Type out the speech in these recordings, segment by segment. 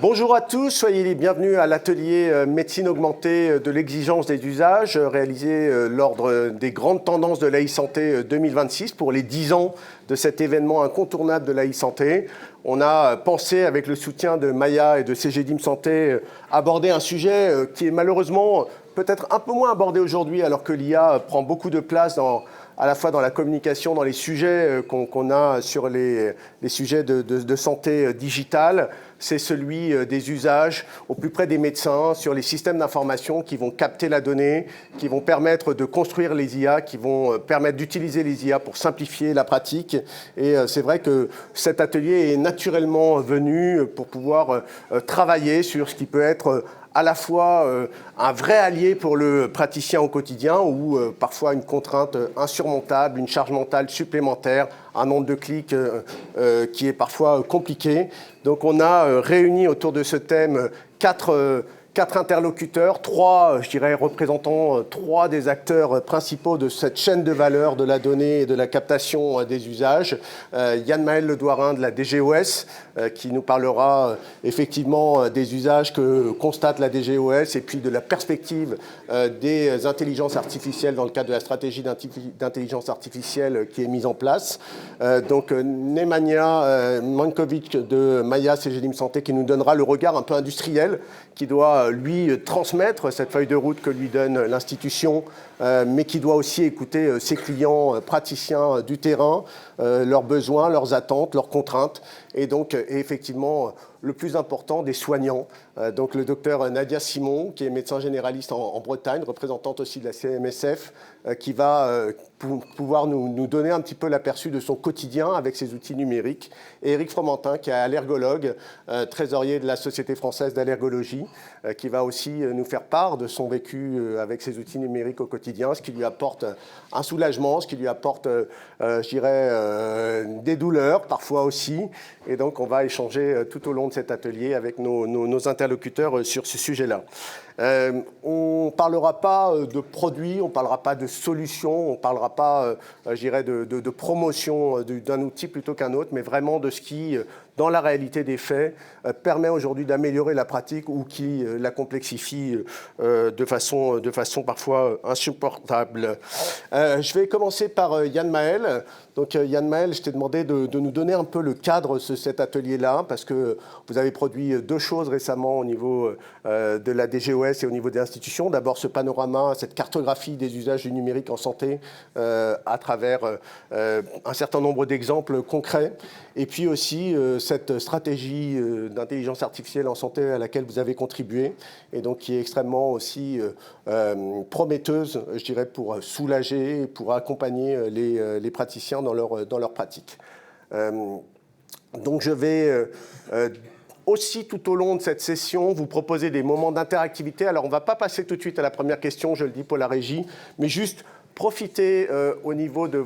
Bonjour à tous, soyez les bienvenus à l'atelier médecine augmentée de l'exigence des usages réalisé lors des grandes tendances de l'e-santé 2026 pour les 10 ans de cet événement incontournable de l'e-santé. On a pensé, avec le soutien de Maya et de CGDIM Santé, aborder un sujet qui est malheureusement peut-être un peu moins abordé aujourd'hui alors que l'IA prend beaucoup de place à la fois dans la communication, dans les sujets qu'on a sur les sujets de santé digitale. C'est celui des usages au plus près des médecins sur les systèmes d'information qui vont capter la donnée, qui vont permettre de construire les IA, qui vont permettre d'utiliser les IA pour simplifier la pratique. Et c'est vrai que cet atelier est naturellement venu pour pouvoir travailler sur ce qui peut être à la fois un vrai allié pour le praticien au quotidien ou parfois une contrainte insurmontable, une charge mentale supplémentaire, un nombre de clics qui est parfois compliqué. Donc on a réuni autour de ce thème quatre interlocuteurs, je dirais, représentant trois des acteurs principaux de cette chaîne de valeur de la donnée et de la captation des usages. Yann-Maël Ledouarin de la DGOS, qui nous parlera effectivement des usages que constate la DGOS et puis de la perspective des intelligences artificielles dans le cadre de la stratégie d'intelligence artificielle qui est mise en place. Donc Nemanja Mankovic de Maya CGDIM Santé qui nous donnera le regard un peu industriel qui doit lui transmettre cette feuille de route que lui donne l'institution, mais qui doit aussi écouter ses clients praticiens du terrain, leurs besoins, leurs attentes, leurs contraintes, et donc effectivement le plus important des soignants. Donc le docteur Nadia Simon, qui est médecin généraliste en Bretagne, représentante aussi de la CMSF, qui va pouvoir nous donner un petit peu l'aperçu de son quotidien avec ses outils numériques. Et Éric Fromentin, qui est allergologue, trésorier de la Société française d'allergologie, qui va aussi nous faire part de son vécu avec ses outils numériques au quotidien, ce qui lui apporte un soulagement, ce qui lui apporte, je dirais, des douleurs parfois aussi. Et donc on va échanger tout au long de cet atelier avec nos interlocuteurs sur ce sujet-là. On ne parlera pas de produits, on ne parlera pas de solutions, on ne parlera pas, je dirais, de promotion d'un outil plutôt qu'un autre, mais vraiment de ce qui, dans la réalité des faits, permet aujourd'hui d'améliorer la pratique ou qui la complexifie de façon parfois insupportable. Je vais commencer par Yann-Maël. Donc Yann-Maël, je t'ai demandé de nous donner un peu le cadre de cet atelier-là, parce que vous avez produit deux choses récemment au niveau de la DGOS et au niveau des institutions. D'abord ce panorama, cette cartographie des usages du numérique en santé à travers un certain nombre d'exemples concrets. Et puis aussi cette stratégie d'intelligence artificielle en santé à laquelle vous avez contribué et donc qui est extrêmement aussi prometteuse, je dirais, pour soulager, pour accompagner les praticiens dans leur pratique. Donc je vais aussi tout au long de cette session vous proposer des moments d'interactivité. Alors on ne va pas passer tout de suite à la première question, je le dis pour la régie, mais juste profitez au niveau de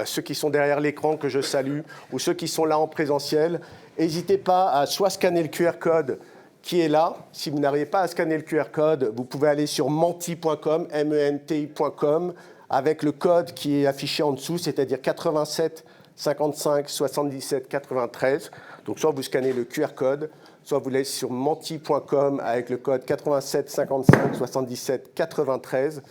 ceux qui sont derrière l'écran que je salue ou ceux qui sont là en présentiel. N'hésitez pas à soit scanner le QR code qui est là. Si vous n'arrivez pas à scanner le QR code, vous pouvez aller sur menti.com, menti.com, avec le code qui est affiché en dessous, c'est-à-dire 87 55 77 93. Donc soit vous scannez le QR code, soit vous allez sur menti.com avec le code 87 55 77 93.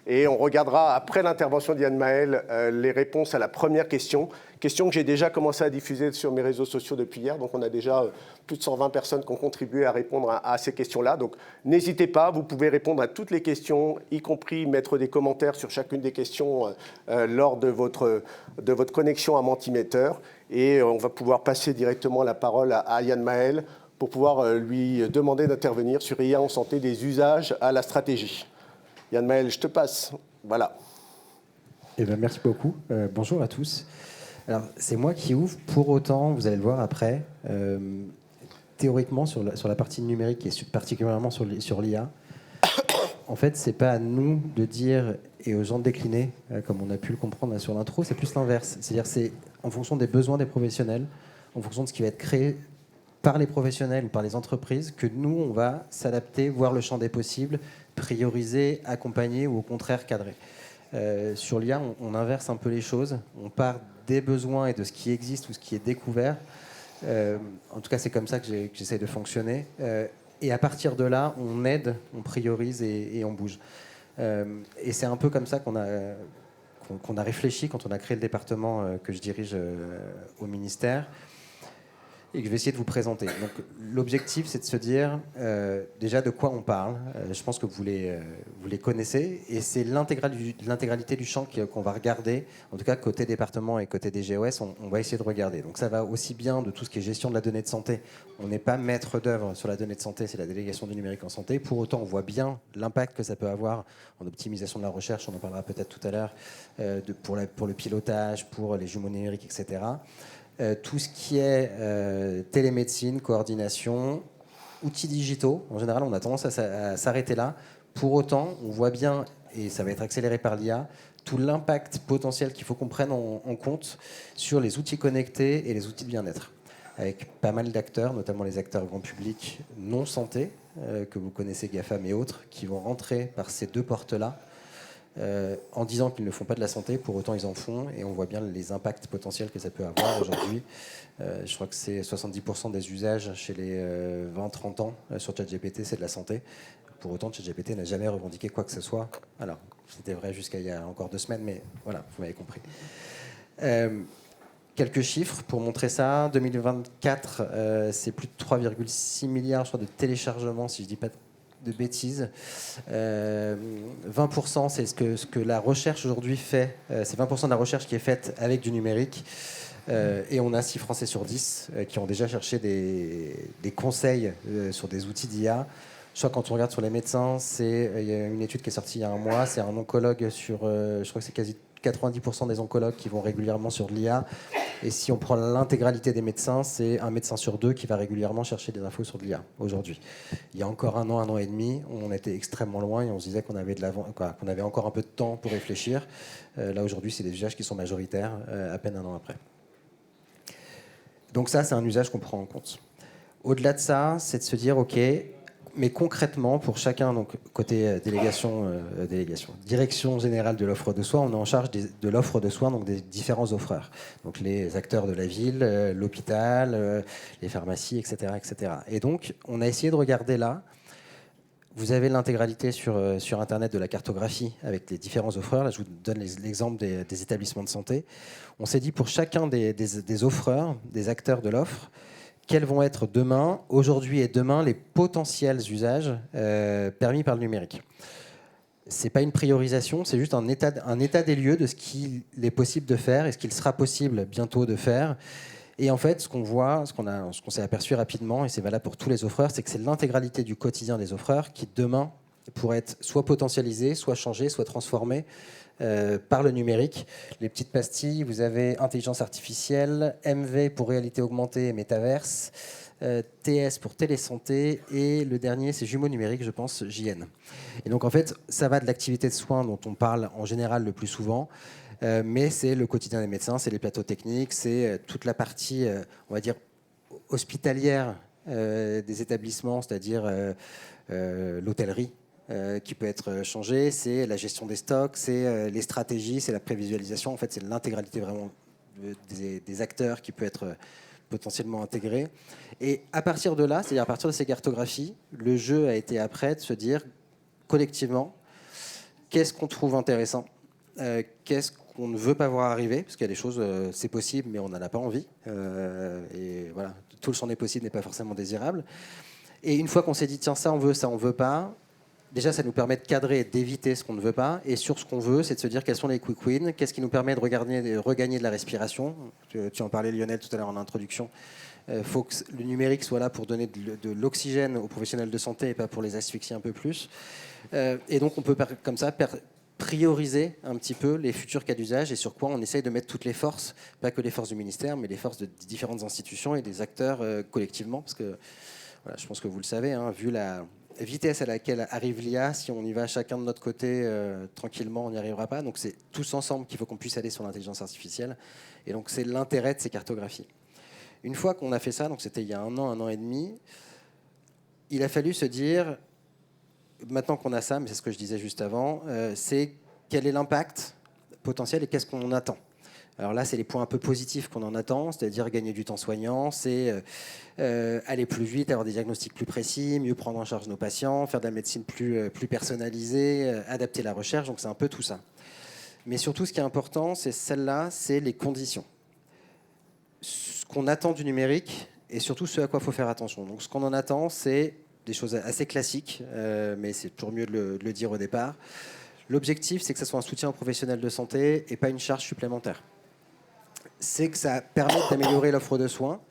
Et on regardera, après l'intervention d'Yann-Maël, les réponses à la première question que j'ai déjà commencé à diffuser sur mes réseaux sociaux depuis hier. Donc on a déjà plus de 120 personnes qui ont contribué à répondre à ces questions-là. Donc n'hésitez pas, vous pouvez répondre à toutes les questions, y compris mettre des commentaires sur chacune des questions lors de votre connexion à Mentimeter. Et on va pouvoir passer directement la parole à Yann-Maël pour pouvoir lui demander d'intervenir sur IA en santé des usages à la stratégie. Yann-Maël, je te passe. Voilà. Eh bien, merci beaucoup. Bonjour à tous. Alors, c'est moi qui ouvre. Pour autant, vous allez le voir après, théoriquement, sur la partie numérique et particulièrement sur l'IA, en fait, ce n'est pas à nous de dire et aux gens de décliner, comme on a pu le comprendre sur l'intro, c'est plus l'inverse. C'est-à-dire c'est en fonction des besoins des professionnels, en fonction de ce qui va être créé par les professionnels ou par les entreprises, que nous, on va s'adapter, voir le champ des possibles, prioriser, accompagner ou au contraire cadrer. Sur l'IA, on inverse un peu les choses. On part des besoins et de ce qui existe ou ce qui est découvert En tout cas, c'est comme ça que j'essaie de fonctionner. Et à partir de là, on aide, on priorise et on bouge. Et c'est un peu comme ça qu'on a réfléchi quand on a créé le département que je dirige au ministère et que je vais essayer de vous présenter. Donc, l'objectif, c'est de se dire déjà de quoi on parle. Je pense que vous les connaissez, et c'est l'intégralité du champ qu'on va regarder. En tout cas, côté département et côté DGOS, on va essayer de regarder. Donc, ça va aussi bien de tout ce qui est gestion de la donnée de santé. On n'est pas maître d'œuvre sur la donnée de santé, c'est la délégation du numérique en santé. Pour autant, on voit bien l'impact que ça peut avoir en optimisation de la recherche. On en parlera peut-être tout à l'heure pour le pilotage, pour les jumeaux numériques, etc. Tout ce qui est télémédecine, coordination, outils digitaux. En général, on a tendance à s'arrêter là. Pour autant, on voit bien, et ça va être accéléré par l'IA, tout l'impact potentiel qu'il faut qu'on prenne en compte sur les outils connectés et les outils de bien-être, avec pas mal d'acteurs, notamment les acteurs grand public non santé, que vous connaissez, GAFAM et autres, qui vont rentrer par ces deux portes-là, en disant qu'ils ne font pas de la santé, pour autant ils en font, et on voit bien les impacts potentiels que ça peut avoir aujourd'hui. Je crois que c'est 70% des usages chez les 20-30 ans sur ChatGPT, c'est de la santé. Pour autant, ChatGPT n'a jamais revendiqué quoi que ce soit. Alors, c'était vrai jusqu'à il y a encore 2 semaines, mais voilà, vous m'avez compris. Quelques chiffres pour montrer ça. 2024, c'est plus de 3,6 milliards, je crois, de téléchargements, si je ne dis pas de bêtises. 20%, c'est ce que la recherche aujourd'hui fait. C'est 20% de la recherche qui est faite avec du numérique. Et on a 6 Français sur 10 qui ont déjà cherché des conseils sur des outils d'IA. Je crois que quand on regarde sur les médecins, il y a une étude qui est sortie il y a un mois. C'est un oncologue sur, je crois que c'est quasi 90% des oncologues qui vont régulièrement sur de l'IA. Et si on prend l'intégralité des médecins, c'est un médecin sur 2 qui va régulièrement chercher des infos sur de l'IA aujourd'hui. Il y a encore un an et demi, on était extrêmement loin et on se disait qu'on avait encore un peu de temps pour réfléchir. Là aujourd'hui, c'est des usages qui sont majoritaires à peine un an après. Donc ça, c'est un usage qu'on prend en compte. Au-delà de ça, c'est de se dire, OK, mais concrètement, pour chacun, donc côté direction générale de l'offre de soins, on est en charge de l'offre de soins, donc des différents offreurs. Donc les acteurs de la ville, l'hôpital, les pharmacies, etc., etc. Et donc, on a essayé de regarder là. Vous avez l'intégralité sur Internet de la cartographie avec les différents offreurs. Là, je vous donne l'exemple des établissements de santé. On s'est dit pour chacun des offreurs, des acteurs de l'offre, quels vont être demain, aujourd'hui et demain, les potentiels usages permis par le numérique. Ce n'est pas une priorisation, c'est juste un état des lieux de ce qu'il est possible de faire et ce qu'il sera possible bientôt de faire. Et en fait, ce qu'on s'est aperçu rapidement, et c'est valable pour tous les offreurs, c'est que c'est l'intégralité du quotidien des offreurs qui, demain, pourrait être soit potentialisé, soit changé, soit transformé par le numérique. Les petites pastilles, vous avez intelligence artificielle, MV pour réalité augmentée et métaverse, TS pour télésanté, et le dernier, c'est jumeaux numériques, je pense, JN. Et donc, en fait, ça va de l'activité de soins dont on parle en général le plus souvent, mais c'est le quotidien des médecins, c'est les plateaux techniques, c'est toute la partie, on va dire, hospitalière des établissements, c'est-à-dire l'hôtellerie, qui peut être changé, c'est la gestion des stocks, c'est les stratégies, c'est la prévisualisation. En fait, c'est l'intégralité vraiment des acteurs qui peut être potentiellement intégré. Et à partir de là, c'est-à-dire à partir de ces cartographies, le jeu a été après de se dire collectivement qu'est-ce qu'on trouve intéressant, qu'est-ce qu'on ne veut pas voir arriver, parce qu'il y a des choses, c'est possible, mais on n'en a pas envie. Et voilà, tout le champ des possibles n'est pas forcément désirable. Et une fois qu'on s'est dit, tiens, ça on veut pas, déjà ça nous permet de cadrer et d'éviter ce qu'on ne veut pas. Et sur ce qu'on veut, c'est de se dire quels sont les quick wins, qu'est-ce qui nous permet de regagner de la respiration. Tu en parlais, Lionel, tout à l'heure en introduction. Il faut que le numérique soit là pour donner de l'oxygène aux professionnels de santé et pas pour les asphyxier un peu plus. Et donc on peut comme ça prioriser un petit peu les futurs cas d'usage et sur quoi on essaye de mettre toutes les forces, pas que les forces du ministère, mais les forces de différentes institutions et des acteurs collectivement, parce que voilà, je pense que vous le savez, hein, vu la vitesse à laquelle arrive l'IA, si on y va chacun de notre côté tranquillement, on n'y arrivera pas. Donc c'est tous ensemble qu'il faut qu'on puisse aller sur l'intelligence artificielle. Et donc c'est l'intérêt de ces cartographies. Une fois qu'on a fait ça, donc c'était il y a un an et demi, il a fallu se dire, maintenant qu'on a ça, mais c'est ce que je disais juste avant, c'est quel est l'impact potentiel et qu'est-ce qu'on attend. Alors là, c'est les points un peu positifs qu'on en attend, c'est-à-dire gagner du temps soignant, c'est aller plus vite, avoir des diagnostics plus précis, mieux prendre en charge nos patients, faire de la médecine plus personnalisée, adapter la recherche, donc c'est un peu tout ça. Mais surtout, ce qui est important, c'est celle-là, c'est les conditions. Ce qu'on attend du numérique et surtout ce à quoi il faut faire attention. Donc ce qu'on en attend, c'est des choses assez classiques, mais c'est toujours mieux de le dire au départ. L'objectif, c'est que ce soit un soutien aux professionnels de santé et pas une charge supplémentaire. C'est que ça permette d'améliorer l'offre de soins.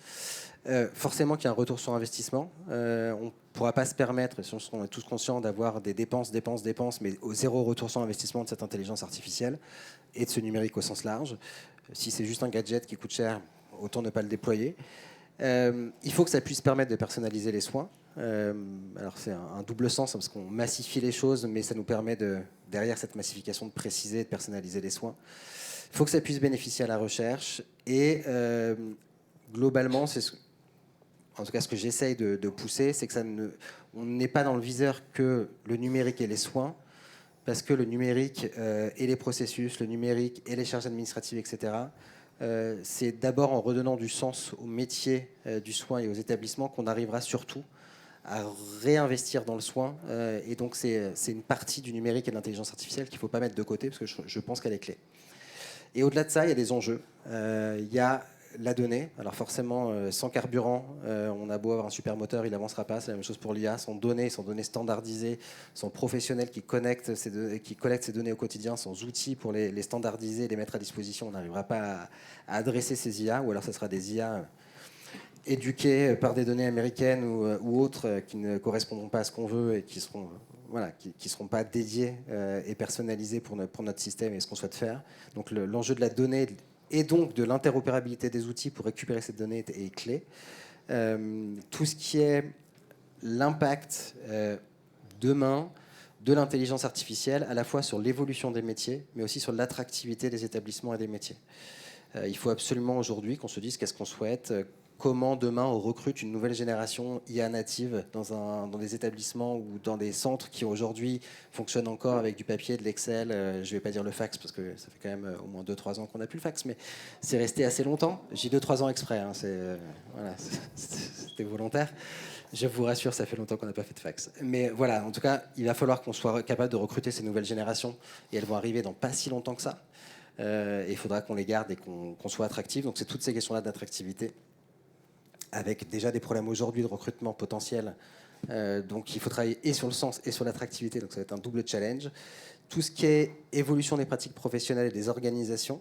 Forcément qu'il y a un retour sur investissement. On ne pourra pas se permettre, si on est tous conscients, d'avoir des dépenses, mais au zéro retour sur investissement de cette intelligence artificielle et de ce numérique au sens large. Si c'est juste un gadget qui coûte cher, autant ne pas le déployer. Il faut que ça puisse permettre de personnaliser les soins. Alors c'est un double sens, parce qu'on massifie les choses, mais ça nous permet, derrière cette massification, de préciser et de personnaliser les soins. Il faut que ça puisse bénéficier à la recherche. Et globalement, en tout cas ce que j'essaye de pousser, c'est que on n'est pas dans le viseur que le numérique et les soins, parce que le numérique et les processus, le numérique et les charges administratives, etc., c'est d'abord en redonnant du sens au métier du soin et aux établissements qu'on arrivera surtout à réinvestir dans le soin. Et donc c'est une partie du numérique et de l'intelligence artificielle qu'il ne faut pas mettre de côté, parce que je pense qu'elle est clé. Et au-delà de ça, il y a des enjeux. Il y a la donnée. Alors forcément, sans carburant, on a beau avoir un super moteur, il n'avancera pas. C'est la même chose pour l'IA. Sans données standardisées, sans professionnels qui collectent ces données au quotidien, sans outils pour les standardiser et les mettre à disposition, on n'arrivera pas à adresser ces IA. Ou alors ce sera des IA éduquées par des données américaines ou autres qui ne correspondront pas à ce qu'on veut et qui seront... qui ne seront pas dédiés et personnalisés pour notre système et ce qu'on souhaite faire. Donc l'enjeu de la donnée et donc de l'interopérabilité des outils pour récupérer cette donnée est clé. Tout ce qui est l'impact demain de l'intelligence artificielle, à la fois sur l'évolution des métiers, mais aussi sur l'attractivité des établissements et des métiers. Il faut absolument aujourd'hui qu'on se dise qu'est-ce qu'on souhaite, comment demain on recrute une nouvelle génération IA native dans des établissements ou dans des centres qui aujourd'hui fonctionnent encore avec du papier, de l'Excel. Je ne vais pas dire le fax parce que ça fait quand même au moins 2-3 ans qu'on n'a plus le fax, mais c'est resté assez longtemps. J'ai 2-3 ans exprès, hein, c'était volontaire. Je vous rassure, ça fait longtemps qu'on n'a pas fait de fax. Mais voilà, en tout cas, il va falloir qu'on soit capable de recruter ces nouvelles générations et elles vont arriver dans pas si longtemps que ça. Et il faudra qu'on les garde et qu'on soit attractifs. Donc c'est toutes ces questions-là d'attractivité, avec déjà des problèmes aujourd'hui de recrutement potentiel. Donc il faut travailler et sur le sens et sur l'attractivité, donc ça va être un double challenge. Tout ce qui est évolution des pratiques professionnelles et des organisations,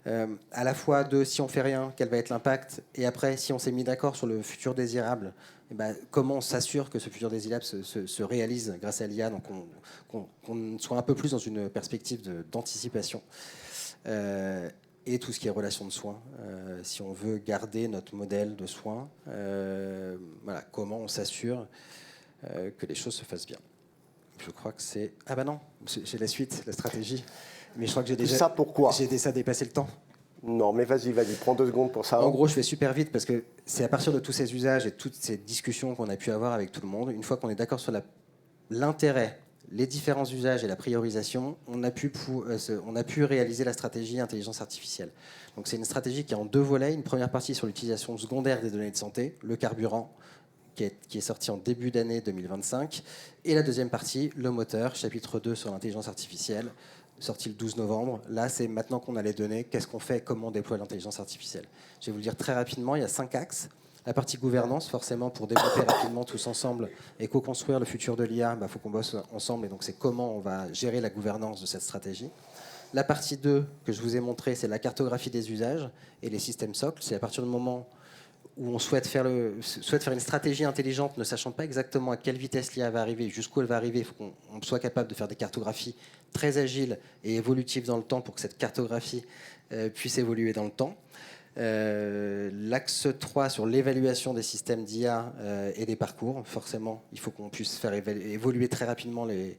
à la fois de si on fait rien, quel va être l'impact, et après si on s'est mis d'accord sur le futur désirable, et ben, comment on s'assure que ce futur désirable se réalise grâce à l'IA, donc qu'on soit un peu plus dans une perspective d'anticipation. Et tout ce qui est relation de soins. Si on veut garder notre modèle de soins, voilà, comment on s'assure que les choses se fassent bien. Je crois que c'est... Ah bah non, j'ai la suite, la stratégie. Mais je crois que j'ai déjà... Ça pourquoi ? J'ai déjà dépassé le temps. Non, mais vas-y, prends 2 secondes pour ça. En gros, je fais super vite parce que c'est à partir de tous ces usages et toutes ces discussions qu'on a pu avoir avec tout le monde, une fois qu'on est d'accord sur l'intérêt, les différents usages et la priorisation, on a pu réaliser la stratégie intelligence artificielle. Donc c'est une stratégie qui est en 2 volets. Une première partie sur l'utilisation secondaire des données de santé, le carburant, qui est sorti en début d'année 2025. Et la deuxième partie, le moteur, chapitre 2 sur l'intelligence artificielle, sorti le 12 novembre. Là, c'est maintenant qu'on a les données, qu'est-ce qu'on fait, comment on déploie l'intelligence artificielle. Je vais vous le dire très rapidement, il y a 5 axes. La partie gouvernance, forcément, pour développer rapidement tous ensemble et co-construire le futur de l'IA, faut qu'on bosse ensemble. Et donc, c'est comment on va gérer la gouvernance de cette stratégie. La partie 2 que je vous ai montrée, c'est la cartographie des usages et les systèmes socles. C'est à partir du moment où on souhaite faire une stratégie intelligente, ne sachant pas exactement à quelle vitesse l'IA va arriver, jusqu'où elle va arriver, il faut qu'on soit capable de faire des cartographies très agiles et évolutives dans le temps pour que cette cartographie puisse évoluer dans le temps. L'axe 3 sur l'évaluation des systèmes d'IA et des parcours. Forcément, il faut qu'on puisse faire évoluer très rapidement les...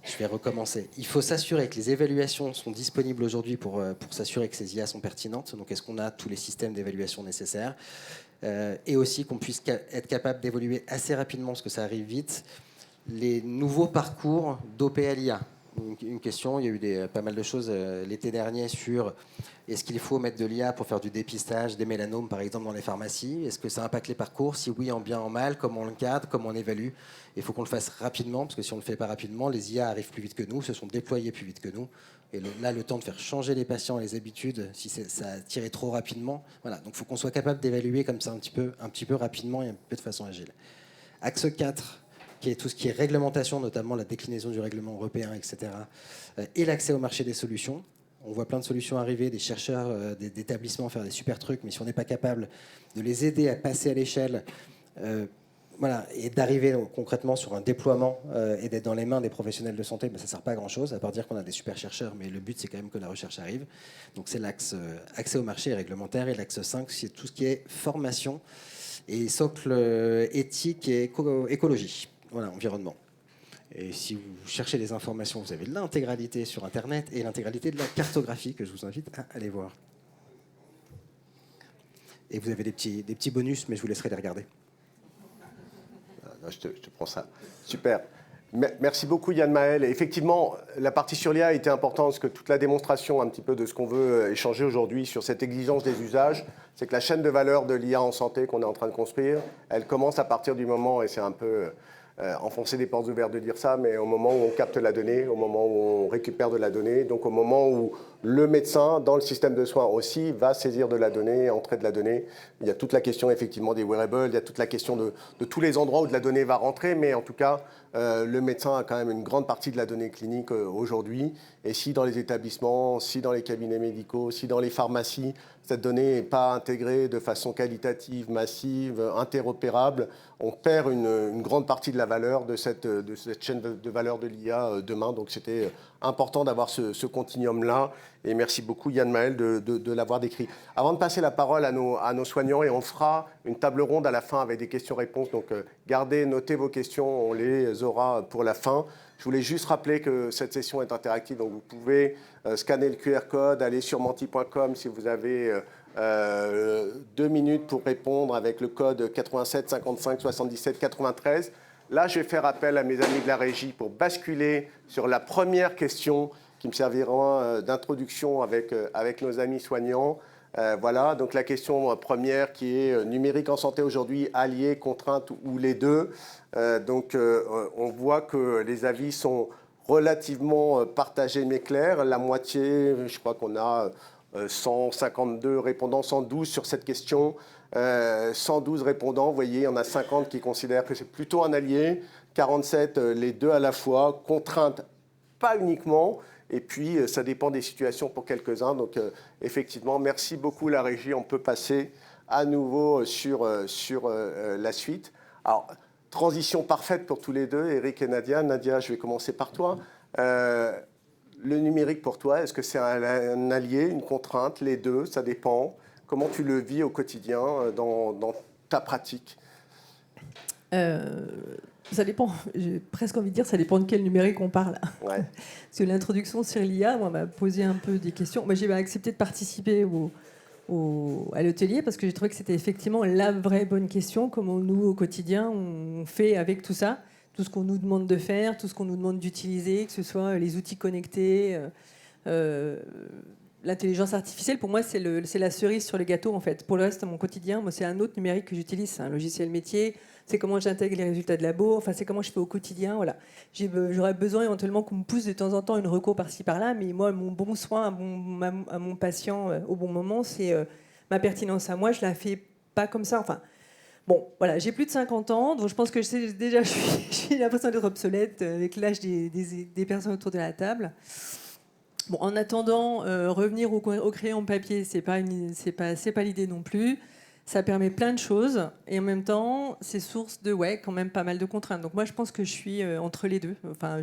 Je vais recommencer. Il faut s'assurer que les évaluations sont disponibles aujourd'hui pour s'assurer que ces IA sont pertinentes. Donc, est-ce qu'on a tous les systèmes d'évaluation nécessaires et aussi qu'on puisse être capable d'évoluer assez rapidement, parce que ça arrive vite, les nouveaux parcours d'OPLIA. une question. Il y a eu pas mal de choses l'été dernier sur est-ce qu'il faut mettre de l'IA pour faire du dépistage des mélanomes, par exemple, dans les pharmacies? Est-ce que ça impacte les parcours? Si oui, en bien, en mal, comment on le cadre, comment on évalue? Il faut qu'on le fasse rapidement, parce que si on ne le fait pas rapidement, les IA arrivent plus vite que nous, se sont déployés plus vite que nous. Et là, le temps de faire changer les patients et les habitudes, si ça a tiré trop rapidement, voilà. Donc il faut qu'on soit capable d'évaluer comme ça un petit peu rapidement et un peu de façon agile. Axe 4, qui est tout ce qui est réglementation, notamment la déclinaison du règlement européen, etc., et l'accès au marché des solutions. On voit plein de solutions arriver, des chercheurs, des établissements faire des super trucs, mais si on n'est pas capable de les aider à passer à l'échelle, voilà, et d'arriver concrètement sur un déploiement et d'être dans les mains des professionnels de santé, ben, ça ne sert pas à grand-chose, à part dire qu'on a des super chercheurs, mais le but, c'est quand même que la recherche arrive. Donc c'est l'axe accès au marché et réglementaire, et l'axe 5, c'est tout ce qui est formation et socle éthique et écologie, voilà, environnement. Et si vous cherchez des informations, vous avez l'intégralité sur Internet et l'intégralité de la cartographie que je vous invite à aller voir. Et vous avez des petits bonus, mais je vous laisserai les regarder. Je te prends ça. Super. Merci beaucoup Yann Maël. Effectivement, la partie sur l'IA était importante parce que toute la démonstration un petit peu de ce qu'on veut échanger aujourd'hui sur cette exigence des usages, c'est que la chaîne de valeur de l'IA en santé qu'on est en train de construire, elle commence à partir du moment, et c'est un peu enfoncer des portes ouvertes de dire ça, mais au moment où on capte la donnée, au moment où on récupère de la donnée, donc au moment où le médecin, dans le système de soins aussi, va saisir de la donnée, entrer de la donnée. Il y a toute la question effectivement des wearables, il y a toute la question de tous les endroits où de la donnée va rentrer, mais en tout cas, le médecin a quand même une grande partie de la donnée clinique aujourd'hui. Et si dans les établissements, si dans les cabinets médicaux, si dans les pharmacies, cette donnée n'est pas intégrée de façon qualitative, massive, interopérable, on perd une grande partie de la valeur de cette chaîne de valeur de l'IA demain. Donc c'était important d'avoir ce continuum-là. Et merci beaucoup Yann Maël de l'avoir décrit. Avant de passer la parole à nos soignants, et on fera une table ronde à la fin avec des questions-réponses. Donc gardez, notez vos questions, on les aura pour la fin. Je voulais juste rappeler que cette session est interactive, donc vous pouvez scanner le QR code, aller sur menti.com si vous avez 2 minutes pour répondre avec le code 87 55 77 93. Là, je vais faire appel à mes amis de la régie pour basculer sur la première question qui me servira d'introduction avec nos amis soignants. Voilà, donc la question première qui est numérique en santé aujourd'hui, allié, contrainte ou les deux. On voit que les avis sont relativement partagés mais clairs. La moitié, je crois qu'on a 152 répondants, 112 sur cette question. 112 répondants, vous voyez, il y en a 50 qui considèrent que c'est plutôt un allié, 47 les deux à la fois, contrainte pas uniquement. Et puis, ça dépend des situations pour quelques-uns. Donc, effectivement, merci beaucoup la régie. On peut passer à nouveau sur la suite. Alors, transition parfaite pour tous les deux, Eric et Nadia. Nadia, je vais commencer par toi. Le numérique pour toi, est-ce que c'est un allié, une contrainte? Les deux, ça dépend. Comment tu le vis au quotidien dans ta pratique? Ça dépend, j'ai presque envie de dire, ça dépend de quel numérique on parle. Ouais. Parce que l'introduction sur l'IA, moi, m'a posé un peu des questions. Moi, j'ai accepté de participer à l'atelier parce que j'ai trouvé que c'était effectivement la vraie bonne question. Comment nous, au quotidien, on fait avec tout ça, tout ce qu'on nous demande de faire, tout ce qu'on nous demande d'utiliser, que ce soit les outils connectés, l'intelligence artificielle. Pour moi, c'est la cerise sur le gâteau, en fait. Pour le reste, mon quotidien, moi, c'est un autre numérique que j'utilise, c'est un logiciel métier. C'est comment j'intègre les résultats de labo, enfin c'est comment je fais au quotidien. Voilà. J'aurais besoin éventuellement qu'on me pousse de temps en temps une reco par-ci par-là, mais moi, mon bon soin à mon patient au bon moment, c'est ma pertinence à moi, je la fais pas comme ça. Enfin, bon, voilà, j'ai plus de 50 ans, donc je pense que déjà j'ai l'impression d'être obsolète avec l'âge des personnes autour de la table. Bon, en attendant, revenir au crayon papier, c'est pas l'idée non plus. Ça permet plein de choses et en même temps, c'est source de quand même pas mal de contraintes. Donc moi, je pense que je suis entre les deux. Enfin,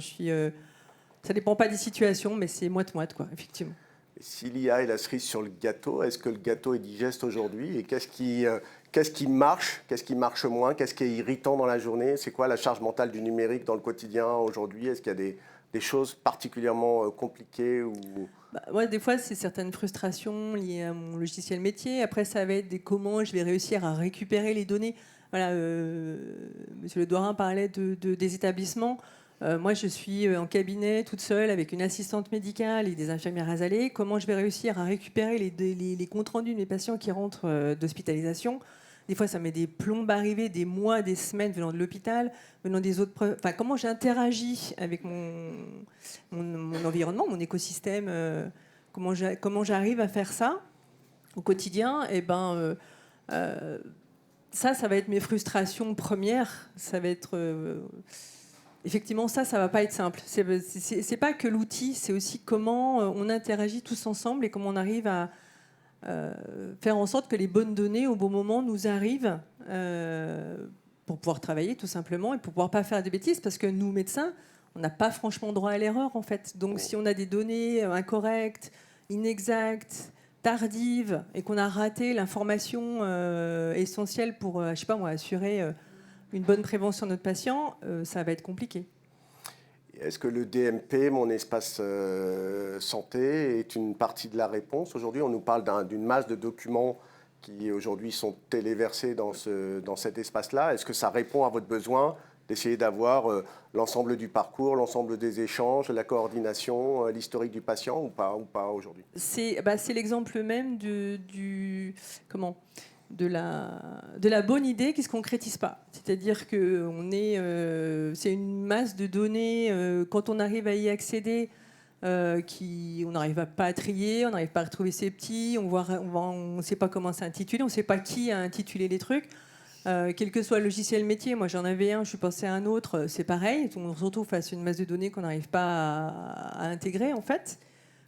ça dépend pas des situations, mais c'est moite-moite, quoi, effectivement. Si l'IA est la cerise sur le gâteau, est-ce que le gâteau est digeste aujourd'hui? Et qu'est-ce qui marche? Qu'est-ce qui marche moins? Qu'est-ce qui est irritant dans la journée? C'est quoi la charge mentale du numérique dans le quotidien aujourd'hui? Est-ce qu'il y a des choses particulièrement compliquées ou... Moi, des fois, c'est certaines frustrations liées à mon logiciel métier. Après, ça va être comment je vais réussir à récupérer les données. Voilà, Monsieur Le Doirin parlait des établissements. Moi, je suis en cabinet toute seule avec une assistante médicale et des infirmières asalées. Comment je vais réussir à récupérer les comptes rendus de mes patients qui rentrent d'hospitalisation? Des fois, ça met des plombes à arriver, des mois, des semaines venant de l'hôpital, venant des autres... Enfin, comment j'interagis avec mon environnement, mon écosystème, comment j'arrive à faire ça au quotidien? Eh ben, ça va être mes frustrations premières. Ça va être... effectivement, ça va pas être simple. C'est pas que l'outil, c'est aussi comment on interagit tous ensemble et comment on arrive à faire en sorte que les bonnes données au bon moment nous arrivent pour pouvoir travailler tout simplement et pour pouvoir pas faire des bêtises, parce que nous, médecins, on n'a pas franchement droit à l'erreur en fait. Donc si on a des données incorrectes, inexactes, tardives et qu'on a raté l'information essentielle pour, je sais pas moi, assurer une bonne prévention de notre patient, ça va être compliqué. Est-ce que le DMP, mon espace santé, est une partie de la réponse? Aujourd'hui, on nous parle d'une masse de documents qui aujourd'hui sont téléversés dans cet espace-là. Est-ce que ça répond à votre besoin d'essayer d'avoir l'ensemble du parcours, l'ensemble des échanges, la coordination, l'historique du patient ou pas aujourd'hui? C'est l'exemple même de la bonne idée qui ne se concrétise pas. C'est-à-dire que c'est une masse de données, quand on arrive à y accéder, on n'arrive pas à trier, on n'arrive pas à retrouver ses petits, on ne sait pas comment c'est intitulé, on ne sait pas qui a intitulé les trucs. Quel que soit le logiciel métier, moi j'en avais un, je suis passée à un autre, c'est pareil, on se retrouve face à une masse de données qu'on n'arrive pas à intégrer en fait,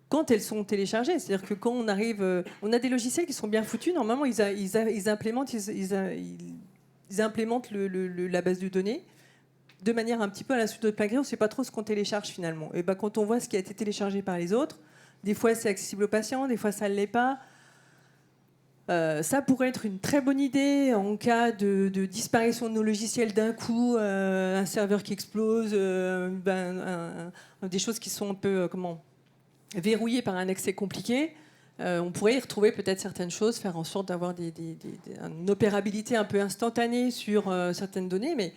quand elles sont téléchargées. C'est-à-dire que quand on arrive, on a des logiciels qui sont bien foutus, normalement ils implémentent la base de données de manière un petit peu à la suite de plein gré, on ne sait pas trop ce qu'on télécharge finalement. Et ben, quand on voit ce qui a été téléchargé par les autres, des fois c'est accessible aux patients, des fois ça ne l'est pas. Ça pourrait être une très bonne idée en cas de disparition de nos logiciels d'un coup, un serveur qui explose, des choses qui sont un peu verrouillées par un accès compliqué. On pourrait y retrouver peut-être certaines choses, faire en sorte d'avoir une opérabilité un peu instantanée sur certaines données, mais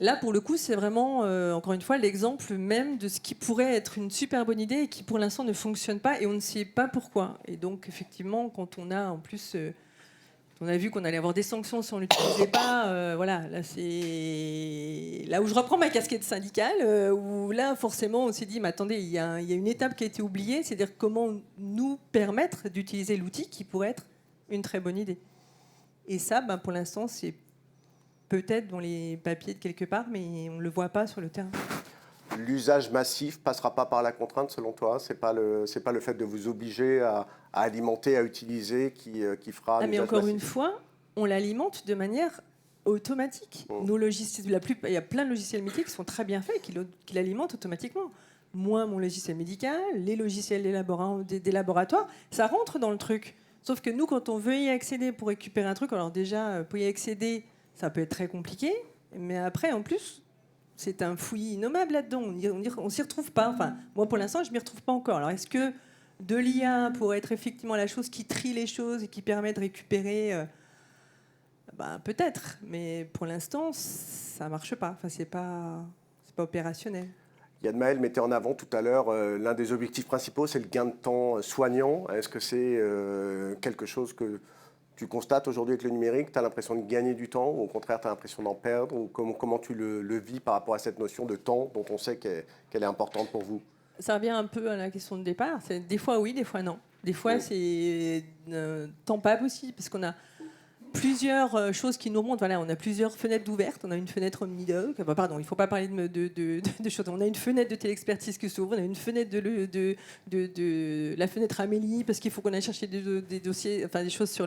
là, pour le coup, c'est vraiment, encore une fois, l'exemple même de ce qui pourrait être une super bonne idée et qui, pour l'instant, ne fonctionne pas et on ne sait pas pourquoi. Et donc, effectivement, quand on a, en plus, on a vu qu'on allait avoir des sanctions si on ne l'utilisait pas, voilà, là, c'est là où je reprends ma casquette syndicale, où là, forcément, on s'est dit, mais attendez, il y a une étape qui a été oubliée, c'est-à-dire comment nous permettre d'utiliser l'outil qui pourrait être une très bonne idée. Et ça, pour l'instant, c'est peut-être dans les papiers de quelque part, mais on ne le voit pas sur le terrain. L'usage massif passera pas par la contrainte, selon toi? C'est pas le fait de vous obliger à alimenter, à utiliser qui fera l'usage mais encore massif. une fois, on l'alimente de manière automatique. Nos logiciels, il y a plein de logiciels métiers qui sont très bien faits, qui l'alimentent automatiquement. Moi, mon logiciel médical, les logiciels des laboratoires, ça rentre dans le truc. Sauf que nous, quand on veut y accéder pour récupérer un truc, alors déjà, pour y accéder, ça peut être très compliqué, mais après, en plus, c'est un fouillis innommable là-dedans. On s'y retrouve pas. Enfin, moi, pour l'instant, je m'y retrouve pas encore. Alors, est-ce que de l'IA pourrait être effectivement la chose qui trie les choses et qui permet de récupérer peut-être, mais pour l'instant, ça marche pas. Enfin, c'est pas opérationnel. Yann Maël mettait en avant tout à l'heure l'un des objectifs principaux, c'est le gain de temps soignant. Est-ce que c'est quelque chose que tu constates aujourd'hui avec le numérique? Tu as l'impression de gagner du temps ou au contraire tu as l'impression d'en perdre? Ou comment tu le vis par rapport à cette notion de temps dont on sait qu'elle est importante pour vous? Ça revient un peu à la question de départ. Des fois oui, des fois non. Des fois c'est temps pas possible parce qu'on a plusieurs choses qui nous remontent. Voilà, on a plusieurs fenêtres ouvertes. On a une fenêtre Omnidoc. Pardon, il ne faut pas parler de choses. On a une fenêtre de téléexpertise qui s'ouvre. On a une fenêtre de la fenêtre Amélie parce qu'il faut qu'on aille chercher des dossiers, enfin des choses sur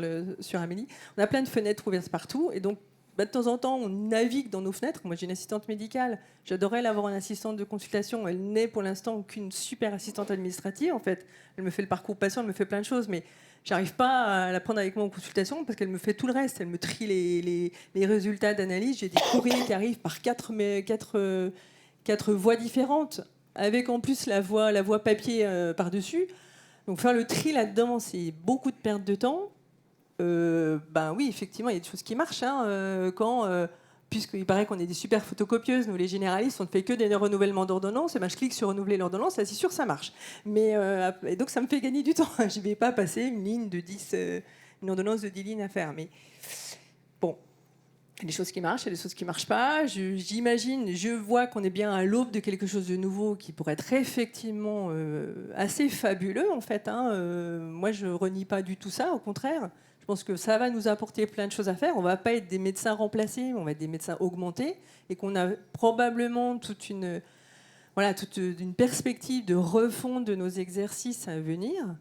Amélie. On a plein de fenêtres ouvertes partout. Et donc, de temps en temps, on navigue dans nos fenêtres. Moi, j'ai une assistante médicale. J'adorais l'avoir en assistante de consultation. Elle n'est pour l'instant qu'une super assistante administrative. En fait, elle me fait le parcours patient, elle me fait plein de choses, mais j'arrive pas à la prendre avec moi en consultation parce qu'elle me fait tout le reste. Elle me trie les résultats d'analyse. J'ai des courriers qui arrivent par quatre voies différentes, avec en plus la voie papier par-dessus. Donc faire le tri là-dedans, c'est beaucoup de perte de temps. Oui, effectivement, il y a des choses qui marchent. Quand puisqu'il paraît qu'on est des super photocopieuses, nous les généralistes, on ne fait que des renouvellements d'ordonnances, et ben je clique sur renouveler l'ordonnance, là c'est sûr ça marche. Mais, et donc ça me fait gagner du temps. Je ne vais pas passer une ligne de 10, une ordonnance de 10 lignes à faire. Mais bon, il y a des choses qui marchent, il y a des choses qui ne marchent pas. J'imagine, je vois qu'on est bien à l'aube de quelque chose de nouveau qui pourrait être effectivement assez fabuleux en fait. Moi je ne renie pas du tout ça, au contraire. Je pense que ça va nous apporter plein de choses à faire. On ne va pas être des médecins remplacés, on va être des médecins augmentés, et qu'on a probablement toute une perspective de refonte de nos exercices à venir.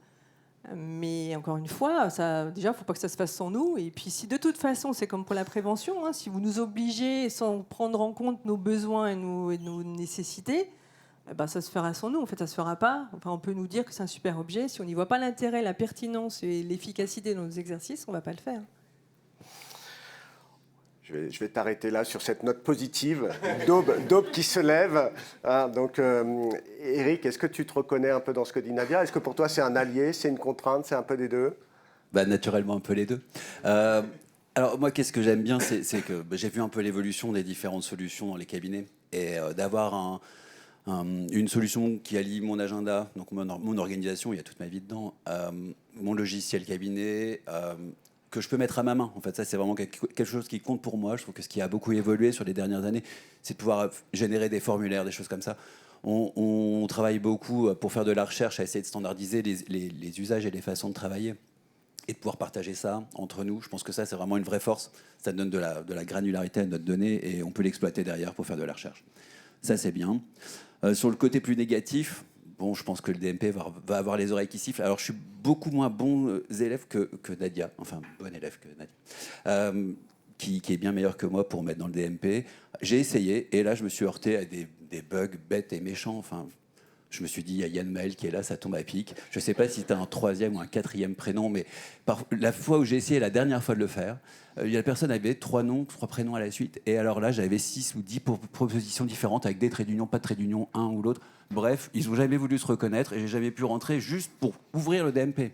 Mais encore une fois, déjà, il ne faut pas que ça se fasse sans nous. Et puis si de toute façon, c'est comme pour la prévention, si vous nous obligez sans prendre en compte nos besoins et nos nécessités, ça se fera sans nous. En fait, ça ne se fera pas. Enfin, on peut nous dire que c'est un super objet. Si on n'y voit pas l'intérêt, la pertinence et l'efficacité de nos exercices, on ne va pas le faire. Je vais t'arrêter là sur cette note positive, d'aube qui se lève. Donc, Eric, est-ce que tu te reconnais un peu dans ce que dit Nadia? Est-ce que pour toi c'est un allié, c'est une contrainte, c'est un peu des deux? Naturellement, un peu les deux. Alors moi, qu'est-ce que j'aime bien, c'est que j'ai vu un peu l'évolution des différentes solutions dans les cabinets, et d'avoir une solution qui allie mon agenda, donc mon organisation, il y a toute ma vie dedans, mon logiciel cabinet, que je peux mettre à ma main. En fait, ça, c'est vraiment quelque chose qui compte pour moi. Je trouve que ce qui a beaucoup évolué sur les dernières années, c'est de pouvoir générer des formulaires, des choses comme ça. On travaille beaucoup pour faire de la recherche, à essayer de standardiser les usages et les façons de travailler, et de pouvoir partager ça entre nous. Je pense que ça, c'est vraiment une vraie force. Ça donne de la granularité à notre donnée, et on peut l'exploiter derrière pour faire de la recherche. Ça, c'est bien. Sur le côté plus négatif, je pense que le DMP va avoir les oreilles qui sifflent. Alors, je suis beaucoup moins bon élève que Nadia, enfin, bon élève que Nadia, qui est bien meilleur que moi pour mettre dans le DMP. J'ai essayé, et là, je me suis heurté à des bugs bêtes et méchants. Enfin, je me suis dit, il y a Yann Maël qui est là, ça tombe à pic. Je ne sais pas si tu as un troisième ou un quatrième prénom, mais la fois où j'ai essayé, la dernière fois de le faire, la personne avait 3 noms, 3 prénoms à la suite. Et alors là, j'avais 6 ou 10 propositions différentes avec des traits d'union, pas de traits d'union, un ou l'autre. Bref, ils n'ont jamais voulu se reconnaître, et j'ai jamais pu rentrer juste pour ouvrir le DMP.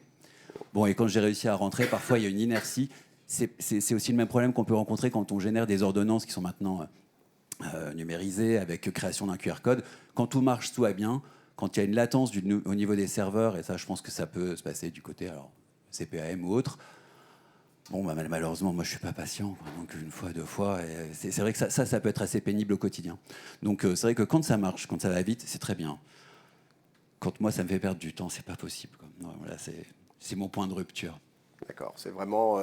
Bon, et quand j'ai réussi à rentrer, parfois il y a une inertie. C'est aussi le même problème qu'on peut rencontrer quand on génère des ordonnances qui sont maintenant numérisées, avec création d'un QR code. Quand tout marche, tout va bien. Quand il y a une latence au niveau des serveurs, et ça, je pense que ça peut se passer du côté CPAM ou autre. Malheureusement, moi, je suis pas patient, donc une fois, 2 fois, et c'est vrai que ça peut être assez pénible au quotidien. Donc, c'est vrai que quand ça marche, quand ça va vite, c'est très bien. Quand moi, ça me fait perdre du temps, c'est pas possible. Voilà, c'est mon point de rupture. D'accord, c'est vraiment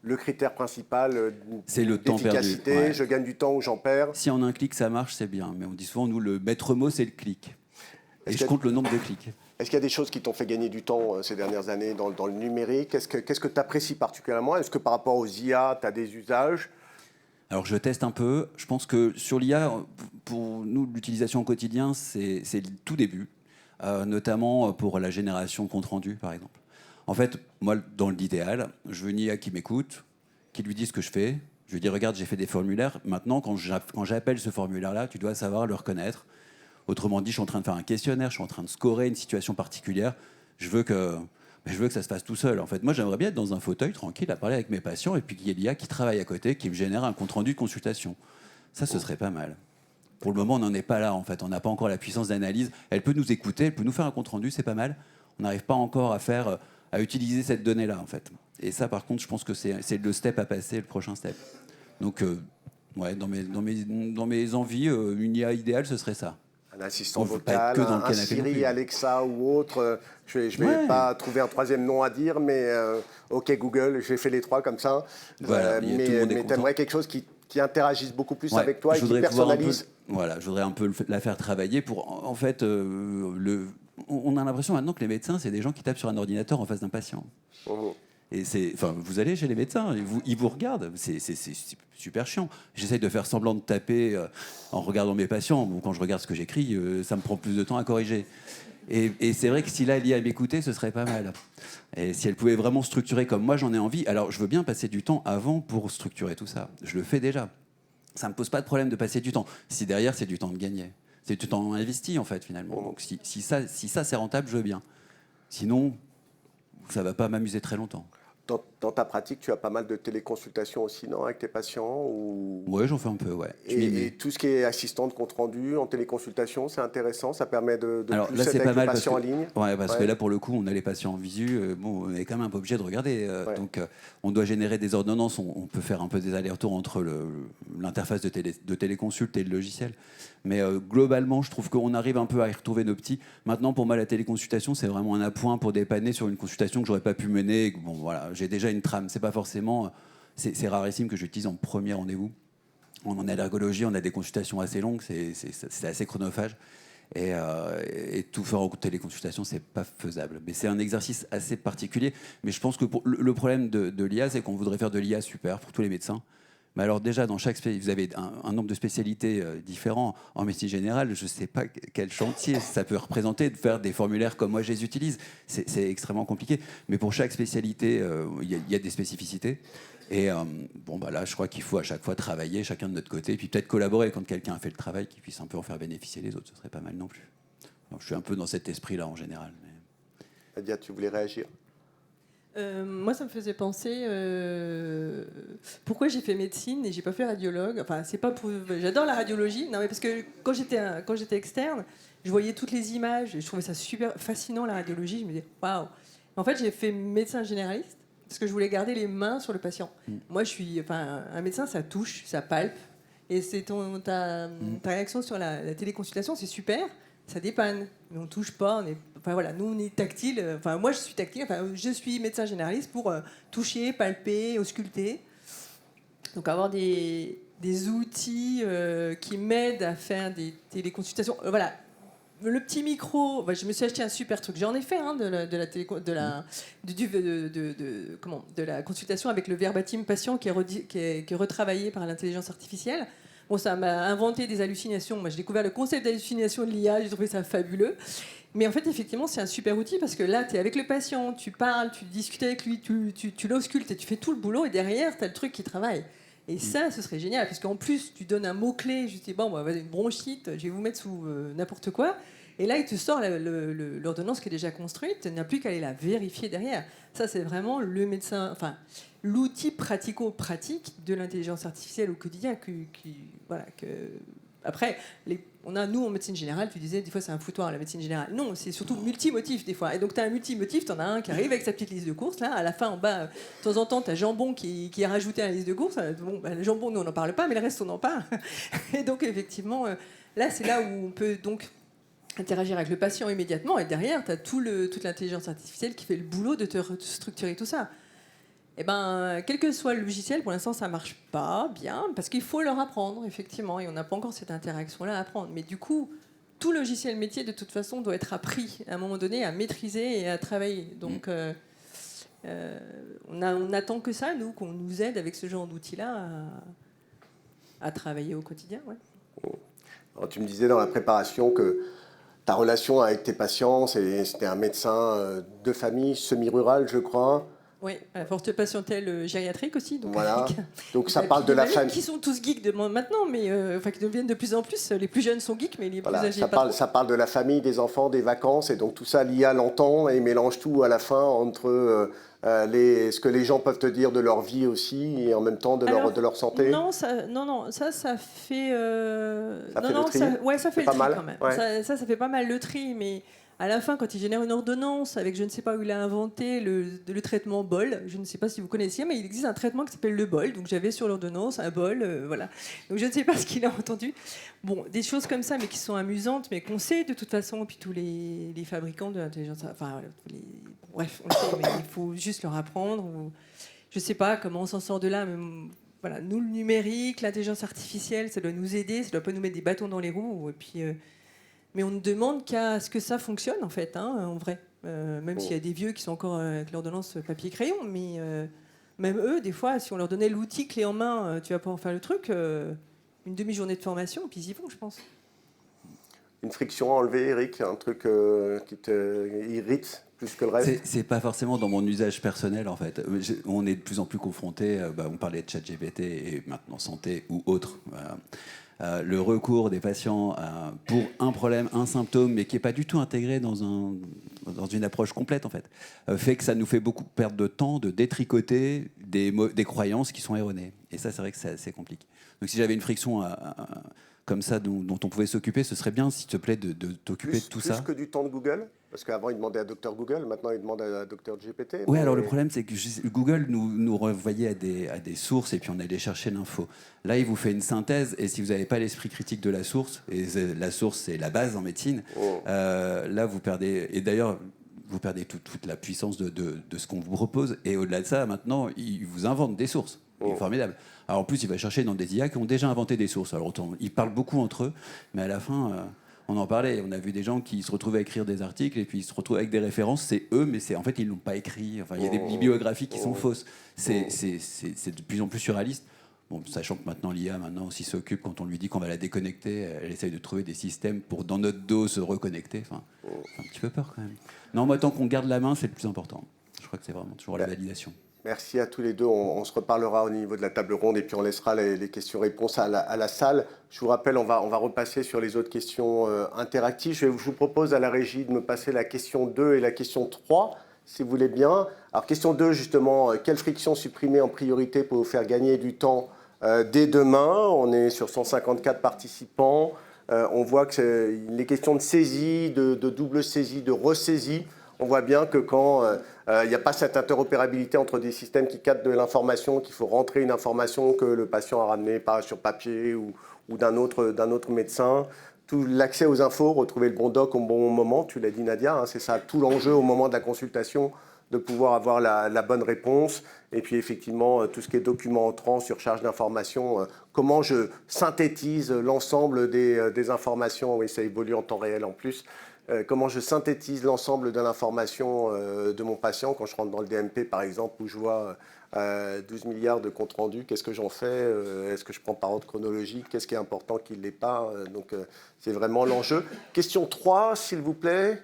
le critère principal c'est le temps perdu. Ouais. Je gagne du temps ou j'en perds. Si en un clic, ça marche, c'est bien. Mais on dit souvent, nous, le maître mot, c'est le clic. Et je compte le nombre de clics. Est-ce qu'il y a des choses qui t'ont fait gagner du temps ces dernières années dans le numérique? Qu'est-ce que tu apprécies particulièrement? Est-ce que par rapport aux IA, tu as des usages? Alors, je teste un peu. Je pense que sur l'IA, pour nous, l'utilisation au quotidien, c'est le tout début, notamment pour la génération compte-rendu, par exemple. En fait, moi, dans l'idéal, je veux une IA qui m'écoute, qui lui dise ce que je fais. Je lui dis, regarde, j'ai fait des formulaires. Maintenant, quand j'appelle ce formulaire-là, tu dois savoir le reconnaître. Autrement dit, je suis en train de faire un questionnaire, je suis en train de scorer une situation particulière. Je veux que ça se fasse tout seul. En fait, moi, j'aimerais bien être dans un fauteuil tranquille à parler avec mes patients, et puis qu'il y ait l'IA qui travaille à côté, qui me génère un compte-rendu de consultation. Ça, ce serait pas mal. Pour le moment, on n'en est pas là, en fait. On n'a pas encore la puissance d'analyse. Elle peut nous écouter, elle peut nous faire un compte-rendu, c'est pas mal. On n'arrive pas encore à utiliser cette donnée-là, en fait. Et ça, par contre, je pense que c'est le step à passer, le prochain step. Donc, dans mes envies, une IA idéale, ce serait ça. Un assistant vocal, un Siri, Alexa ou autre. Je vais pas trouver un troisième nom à dire, mais OK Google, j'ai fait les 3 comme ça. Voilà, mais tu aimerais quelque chose qui interagisse beaucoup plus avec toi et qui personnalise. Je voudrais un peu la faire travailler pour, en fait, on a l'impression maintenant que les médecins, c'est des gens qui tapent sur un ordinateur en face d'un patient. Et vous allez chez les médecins, ils vous regardent, c'est super chiant. J'essaye de faire semblant de taper en regardant mes patients. Quand je regarde ce que j'écris, ça me prend plus de temps à corriger. Et c'est vrai que si là, elle y a à m'écouter, ce serait pas mal. Et si elle pouvait vraiment structurer comme moi, j'en ai envie. Alors, je veux bien passer du temps avant pour structurer tout ça. Je le fais déjà. Ça me pose pas de problème de passer du temps. Si derrière, c'est du temps de gagner. C'est du temps investi, en fait, finalement. Donc, si ça c'est rentable, je veux bien. Sinon, ça va pas m'amuser très longtemps. Dans ta pratique, tu as pas mal de téléconsultations aussi, non, avec tes patients ou... Ouais, j'en fais un peu, ouais. Et tout ce qui est assistant de compte-rendu en téléconsultation, c'est intéressant, ça permet de Alors plus là, être c'est avec pas le mal patient en ligne. parce que là, pour le coup, on a les patients en visu. Bon, on est quand même un peu obligé de regarder. Donc, on doit générer des ordonnances. On peut faire un peu des allers-retours entre l'interface de téléconsulte et le logiciel. Mais globalement, je trouve qu'on arrive un peu à y retrouver nos petits. Maintenant, pour moi, la téléconsultation, c'est vraiment un appoint pour dépanner sur une consultation que j'aurais pas pu mener. Bon, voilà, j'ai déjà une trame. C'est pas forcément... C'est rarissime que j'utilise en premier rendez-vous. En allergologie, on a des consultations assez longues, c'est assez chronophage. Et tout faire en téléconsultation, c'est pas faisable. Mais c'est un exercice assez particulier. Mais je pense que le problème de l'IA, c'est qu'on voudrait faire de l'IA super pour tous les médecins. Mais alors déjà, dans chaque vous avez un nombre de spécialités différents. En médecine générale, je ne sais pas quel chantier ça peut représenter de faire des formulaires comme moi je les utilise. C'est extrêmement compliqué. Mais pour chaque spécialité, il y a des spécificités. Et bon, bah là, je crois qu'il faut à chaque fois travailler chacun de notre côté, et puis peut-être collaborer quand quelqu'un a fait le travail, qu'il puisse un peu en faire bénéficier les autres. Ce serait pas mal non plus. Donc, je suis un peu dans cet esprit-là en général. Mais... Nadia, tu voulais réagir? Moi, ça me faisait penser pourquoi j'ai fait médecine et j'ai pas fait radiologue. Enfin, c'est pas pour. J'adore la radiologie. Non, mais parce que quand j'étais externe, je voyais toutes les images. Et je trouvais ça super fascinant la radiologie. Je me disais waouh. En fait, j'ai fait médecin généraliste parce que je voulais garder les mains sur le patient. Moi, un médecin, ça touche, ça palpe. Et c'est ta réaction sur la téléconsultation, c'est super. Ça dépanne. Mais on touche pas. Nous, on est tactile. Enfin, moi, je suis tactile. Enfin, je suis médecin généraliste pour toucher, palper, ausculter. Donc, avoir des outils qui m'aident à faire des téléconsultations. Voilà. Le petit micro, je me suis acheté un super truc. J'en ai fait de la consultation avec le verbatim patient qui est retravaillé par l'intelligence artificielle. Bon, ça m'a inventé des hallucinations. Moi, j'ai découvert le concept d'hallucination de l'IA, j'ai trouvé ça fabuleux. Mais en fait, effectivement, c'est un super outil parce que là, tu es avec le patient, tu parles, tu discutes avec lui, tu l'auscultes et tu fais tout le boulot. Et derrière, tu as le truc qui travaille. Et ça, ce serait génial parce qu'en plus, tu donnes un mot-clé. Je dis, bon, une bronchite, je vais vous mettre sous n'importe quoi. Et là, il te sort l'ordonnance qui est déjà construite. Tu n'as plus qu'à aller la vérifier derrière. Ça, c'est vraiment le médecin, enfin, l'outil pratico-pratique de l'intelligence artificielle au quotidien. Après, nous, en médecine générale, tu disais, des fois, c'est un foutoir, la médecine générale. Non, c'est surtout multimotif, des fois. Et donc, tu as un multimotif, tu en as un qui arrive avec sa petite liste de courses. Là, à la fin, en bas, de temps en temps, tu as jambon qui est rajouté à la liste de courses. Bon, le jambon, nous, on n'en parle pas, mais le reste, on en parle. Et donc, effectivement, là, c'est là où on peut donc interagir avec le patient immédiatement. Et derrière, tu as toute l'intelligence artificielle qui fait le boulot de te structurer tout ça. Eh ben, quel que soit le logiciel, pour l'instant, ça marche pas bien, parce qu'il faut leur apprendre, effectivement, et on n'a pas encore cette interaction-là à apprendre. Mais du coup, tout logiciel métier, de toute façon, doit être appris à un moment donné, à maîtriser et à travailler. Donc, on attend que ça, nous, qu'on nous aide avec ce genre d'outils-là à travailler au quotidien. Ouais. Alors, tu me disais dans la préparation que ta relation avec tes patients, c'était un médecin de famille, semi-rural, je crois. Oui, à la forte patientèle gériatrique aussi. Donc, voilà. Donc ça parle de la famille. Qui sont tous geeks maintenant, mais qui deviennent de plus en plus. Les plus jeunes sont geeks, mais les plus âgés ça parle de la famille, des enfants, des vacances, et donc tout ça, l'IA l'entend et mélange tout à la fin entre ce que les gens peuvent te dire de leur vie aussi et en même temps de leur santé. Non, ça fait. Ça fait le tri mal, quand même. Ouais. Ça fait pas mal le tri, mais. À la fin, quand il génère une ordonnance avec je ne sais pas où il a inventé le traitement bol, je ne sais pas si vous connaissiez, mais il existe un traitement qui s'appelle le bol. Donc j'avais sur l'ordonnance un bol, voilà. Donc je ne sais pas ce qu'il a entendu. Bon, des choses comme ça, mais qui sont amusantes, mais qu'on sait de toute façon, puis tous les fabricants de l'intelligence, enfin, bref, on le sait, mais il faut juste leur apprendre. Je ne sais pas comment on s'en sort de là, mais voilà, nous le numérique, l'intelligence artificielle, ça doit nous aider, ça ne doit pas nous mettre des bâtons dans les roues, et puis. Mais on ne demande qu'à ce que ça fonctionne, en fait, en vrai. Même s'il y a des vieux qui sont encore avec l'ordonnance papier-crayon. Mais même eux, des fois, si on leur donnait l'outil clé en main, tu vas pouvoir faire le truc, une demi-journée de formation, puis ils y vont, je pense. Une friction enlevée, Eric, un truc qui te irrite plus que le reste? C'est pas forcément dans mon usage personnel, en fait. On est de plus en plus confrontés, on parlait de ChatGPT et maintenant santé ou autre. le recours des patients pour un problème, un symptôme, mais qui n'est pas du tout intégré dans une approche complète, en fait, fait que ça nous fait beaucoup perdre de temps de détricoter des croyances qui sont erronées. Et ça, c'est vrai que c'est assez compliqué. Donc si j'avais une friction comme ça dont on pouvait s'occuper, ce serait bien, s'il te plaît, de t'occuper de tout ça. Plus que du temps de Google. Parce qu'avant, il demandait à Dr Google, maintenant, il demande à Dr GPT. Oui, alors le problème, c'est que Google nous renvoyait à des sources et puis on allait chercher l'info. Là, il vous fait une synthèse et si vous n'avez pas l'esprit critique de la source, et la source, c'est la base en médecine, là, vous perdez. Et d'ailleurs, vous perdez toute la puissance de ce qu'on vous propose. Et au-delà de ça, maintenant, il vous invente des sources. C'est formidable. Alors en plus, il va chercher dans des IA qui ont déjà inventé des sources. Alors ils parlent beaucoup entre eux, mais à la fin. On en parlait, on a vu des gens qui se retrouvent à écrire des articles et puis ils se retrouvent avec des références, c'est eux, mais en fait ils ne l'ont pas écrit. Enfin, il y a des bibliographies qui sont fausses. C'est de plus en plus surréaliste. Bon, sachant que maintenant l'IA aussi s'occupe, quand on lui dit qu'on va la déconnecter, elle essaye de trouver des systèmes pour dans notre dos se reconnecter. Enfin, c'est un petit peu peur quand même. Non, moi tant qu'on garde la main, c'est le plus important. Je crois que c'est vraiment toujours la validation. Merci à tous les deux. On se reparlera au niveau de la table ronde et puis on laissera les questions-réponses à la salle. Je vous rappelle, on va repasser sur les autres questions interactives. Je vous propose à la régie de me passer la question 2 et la question 3, si vous voulez bien. Alors, question 2, justement, quelle friction supprimer en priorité pour vous faire gagner du temps dès demain? On est sur 154 participants. On voit que les questions de saisie, de double saisie, de ressaisie, on voit bien que quand il n'y a pas cette interopérabilité entre des systèmes qui captent de l'information, qu'il faut rentrer une information que le patient a ramenée pas sur papier ou d'un autre médecin, tout l'accès aux infos, retrouver le bon doc au bon moment, tu l'as dit Nadia, hein, c'est ça tout l'enjeu au moment de la consultation, de pouvoir avoir la bonne réponse. Et puis effectivement, tout ce qui est document entrant, surcharge d'informations, comment je synthétise l'ensemble des informations, oui ça évolue en temps réel en plus, comment je synthétise l'ensemble de l'information de mon patient quand je rentre dans le DMP, par exemple, où je vois 12 milliards de comptes rendus. Qu'est-ce que j'en fais? Est-ce que je prends par ordre chronologique? Qu'est-ce qui est important, qui ne l'est pas? Donc, c'est vraiment l'enjeu. Question 3, s'il vous plaît.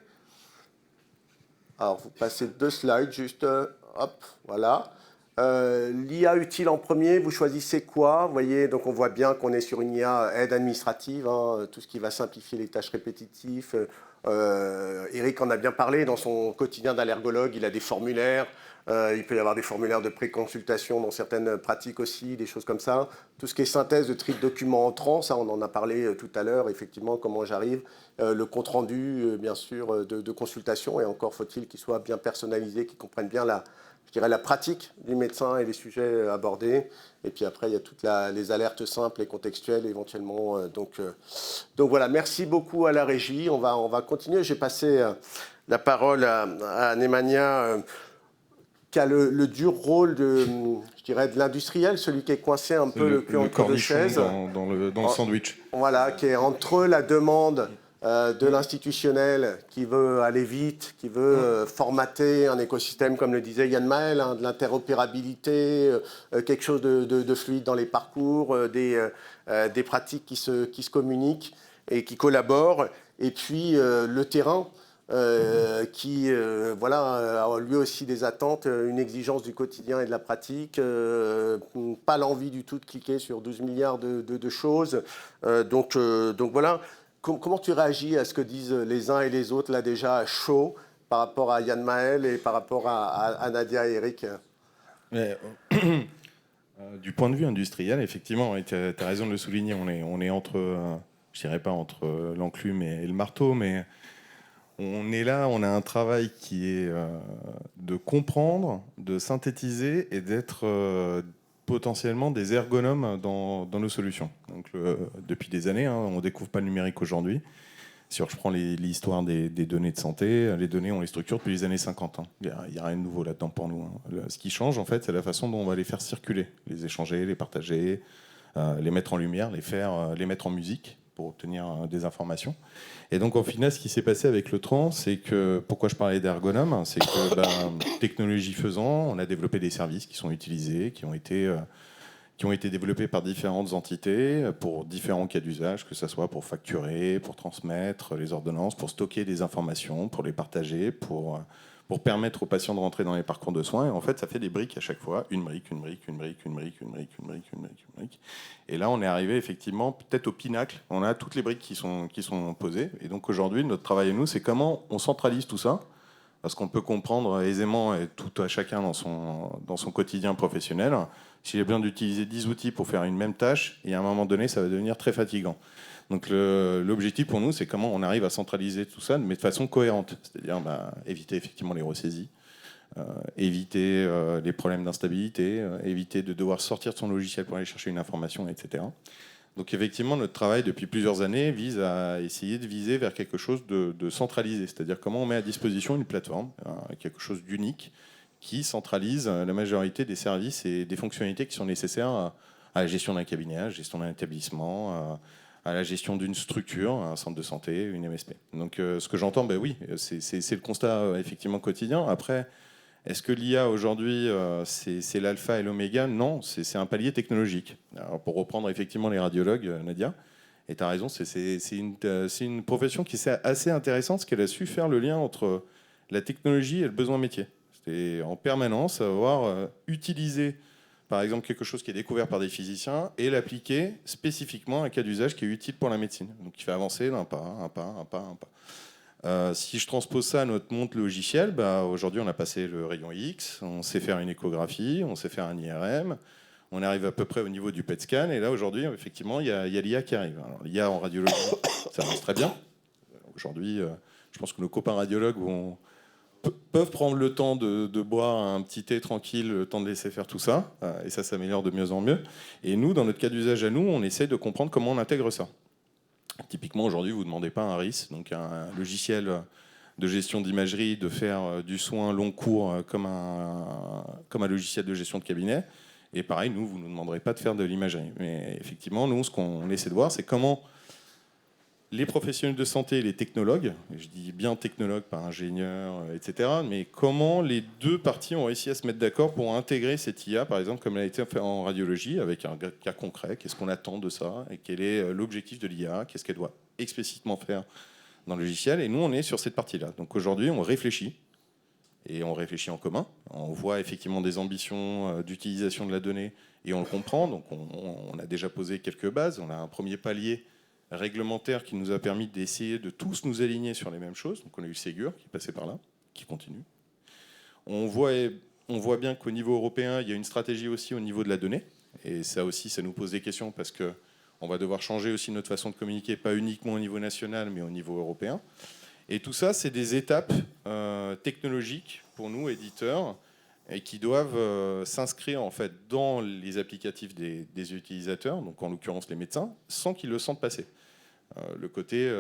Alors, vous passez 2 slides, juste, hop, voilà. L'IA utile en premier, vous choisissez quoi? Vous voyez, donc on voit bien qu'on est sur une IA aide administrative, hein, tout ce qui va simplifier les tâches répétitives. Eric en a bien parlé, dans son quotidien d'allergologue, il a des formulaires, il peut y avoir des formulaires de pré-consultation dans certaines pratiques aussi, des choses comme ça. Tout ce qui est synthèse de tri de documents entrants, ça on en a parlé tout à l'heure, effectivement, comment j'arrive. Le compte-rendu, bien sûr, de consultation, et encore faut-il qu'il soit bien personnalisé, qu'il comprenne bien la pratique du médecin et les sujets abordés. Et puis après, il y a toutes les alertes simples et contextuelles éventuellement. Donc voilà, merci beaucoup à la régie. On va continuer. J'ai passé la parole à Nemanja, qui a le dur rôle de l'industriel, celui qui est coincé un peu le cul entre deux chaises. Dans le sandwich. Voilà, qui est entre la demande de l'institutionnel qui veut aller vite, qui veut formater un écosystème, comme le disait Yann Maël, hein, de l'interopérabilité, quelque chose de fluide dans les parcours, des pratiques qui se communiquent et qui collaborent, et puis le terrain qui a lui aussi des attentes, une exigence du quotidien et de la pratique, pas l'envie du tout de cliquer sur 12 milliards de choses. Donc voilà. Comment tu réagis à ce que disent les uns et les autres, là déjà à chaud, par rapport à Yann Maël et par rapport à Nadia et Eric? Du point de vue industriel, effectivement, tu as raison de le souligner, on est entre, je dirais pas entre l'enclume et le marteau, mais on est là, on a un travail qui est de comprendre, de synthétiser et d'être potentiellement des ergonomes dans nos solutions. Donc, depuis des années, hein, on ne découvre pas le numérique aujourd'hui. Si je prends l'histoire des données de santé, les données, on les structure depuis les années 50. Hein. Il n'y a rien de nouveau là-dedans pour nous. Hein. Ce qui change, en fait, c'est la façon dont on va les faire circuler, les échanger, les partager, les mettre en lumière, les mettre en musique pour obtenir des informations. Et donc, au final, ce qui s'est passé avec le temps, c'est que, pourquoi je parlais d'ergonome, c'est que, technologie faisant, on a développé des services qui sont utilisés, qui ont été développés par différentes entités pour différents cas d'usage, que ce soit pour facturer, pour transmettre les ordonnances, pour stocker des informations, pour les partager, pour pour permettre aux patients de rentrer dans les parcours de soins. Et en fait, ça fait des briques à chaque fois, une brique, une brique, une brique, une brique, une brique, une brique, une brique, une brique. Et là, on est arrivé effectivement peut-être au pinacle. On a toutes les briques qui sont posées. Et donc aujourd'hui, notre travail à nous, c'est comment on centralise tout ça, parce qu'on peut comprendre aisément, et tout à chacun dans son quotidien professionnel, s'il a besoin d'utiliser 10 outils pour faire une même tâche, et à un moment donné, ça va devenir très fatigant. Donc l'objectif pour nous, c'est comment on arrive à centraliser tout ça, mais de façon cohérente. C'est-à-dire éviter effectivement les ressaisies, éviter les problèmes d'instabilité, éviter de devoir sortir de son logiciel pour aller chercher une information, etc. Donc effectivement, notre travail depuis plusieurs années vise à essayer de viser vers quelque chose de centralisé, c'est-à-dire comment on met à disposition une plateforme, quelque chose d'unique, qui centralise la majorité des services et des fonctionnalités qui sont nécessaires à la gestion d'un cabinet, à la gestion d'un établissement, à la gestion d'une structure, un centre de santé, une MSP. Donc ce que j'entends, oui, c'est le constat effectivement quotidien. Après, est-ce que l'IA aujourd'hui, c'est l'alpha et l'oméga? Non, c'est un palier technologique. Alors, pour reprendre effectivement les radiologues, Nadia, et tu as raison, c'est une profession qui est assez intéressante, parce qu'elle a su faire le lien entre la technologie et le besoin métier. C'est en permanence avoir utilisé, par exemple, quelque chose qui est découvert par des physiciens et l'appliquer spécifiquement à un cas d'usage qui est utile pour la médecine. Donc il fait avancer d'un pas, un pas, un pas, un pas. Si je transpose ça à notre monde logiciel, aujourd'hui on a passé le rayon X, on sait faire une échographie, on sait faire un IRM, on arrive à peu près au niveau du PET scan, et là aujourd'hui effectivement il y a l'IA qui arrive. Alors, l'IA en radiologie, ça avance très bien. Aujourd'hui, je pense que nos copains radiologues peuvent prendre le temps de boire un petit thé tranquille, le temps de laisser faire tout ça, et ça s'améliore de mieux en mieux. Et nous, dans notre cas d'usage à nous, on essaie de comprendre comment on intègre ça. Typiquement, aujourd'hui, vous ne demandez pas à un RIS, donc un logiciel de gestion d'imagerie, de faire du soin long cours comme un logiciel de gestion de cabinet. Et pareil, nous, vous ne nous demanderez pas de faire de l'imagerie. Mais effectivement, nous, ce qu'on essaie de voir, c'est comment les professionnels de santé et les technologues, je dis bien technologues, pas ingénieurs, etc., mais comment les deux parties ont réussi à se mettre d'accord pour intégrer cette IA, par exemple, comme elle a été fait en radiologie, avec un cas concret, qu'est-ce qu'on attend de ça, et quel est l'objectif de l'IA, qu'est-ce qu'elle doit explicitement faire dans le logiciel, et nous, on est sur cette partie-là. Donc aujourd'hui, on réfléchit, et on réfléchit en commun, on voit effectivement des ambitions d'utilisation de la donnée, et on le comprend, donc on a déjà posé quelques bases, on a un premier palier réglementaire qui nous a permis d'essayer de tous nous aligner sur les mêmes choses. Donc on a eu le Ségur qui est passé par là, qui continue. On voit bien qu'au niveau européen, il y a une stratégie aussi au niveau de la donnée. Et ça aussi, ça nous pose des questions parce qu'on va devoir changer aussi notre façon de communiquer, pas uniquement au niveau national, mais au niveau européen. Et tout ça, c'est des étapes technologiques pour nous, éditeurs, et qui doivent s'inscrire en fait dans les applicatifs des utilisateurs, donc en l'occurrence les médecins, sans qu'ils le sentent passer. Le côté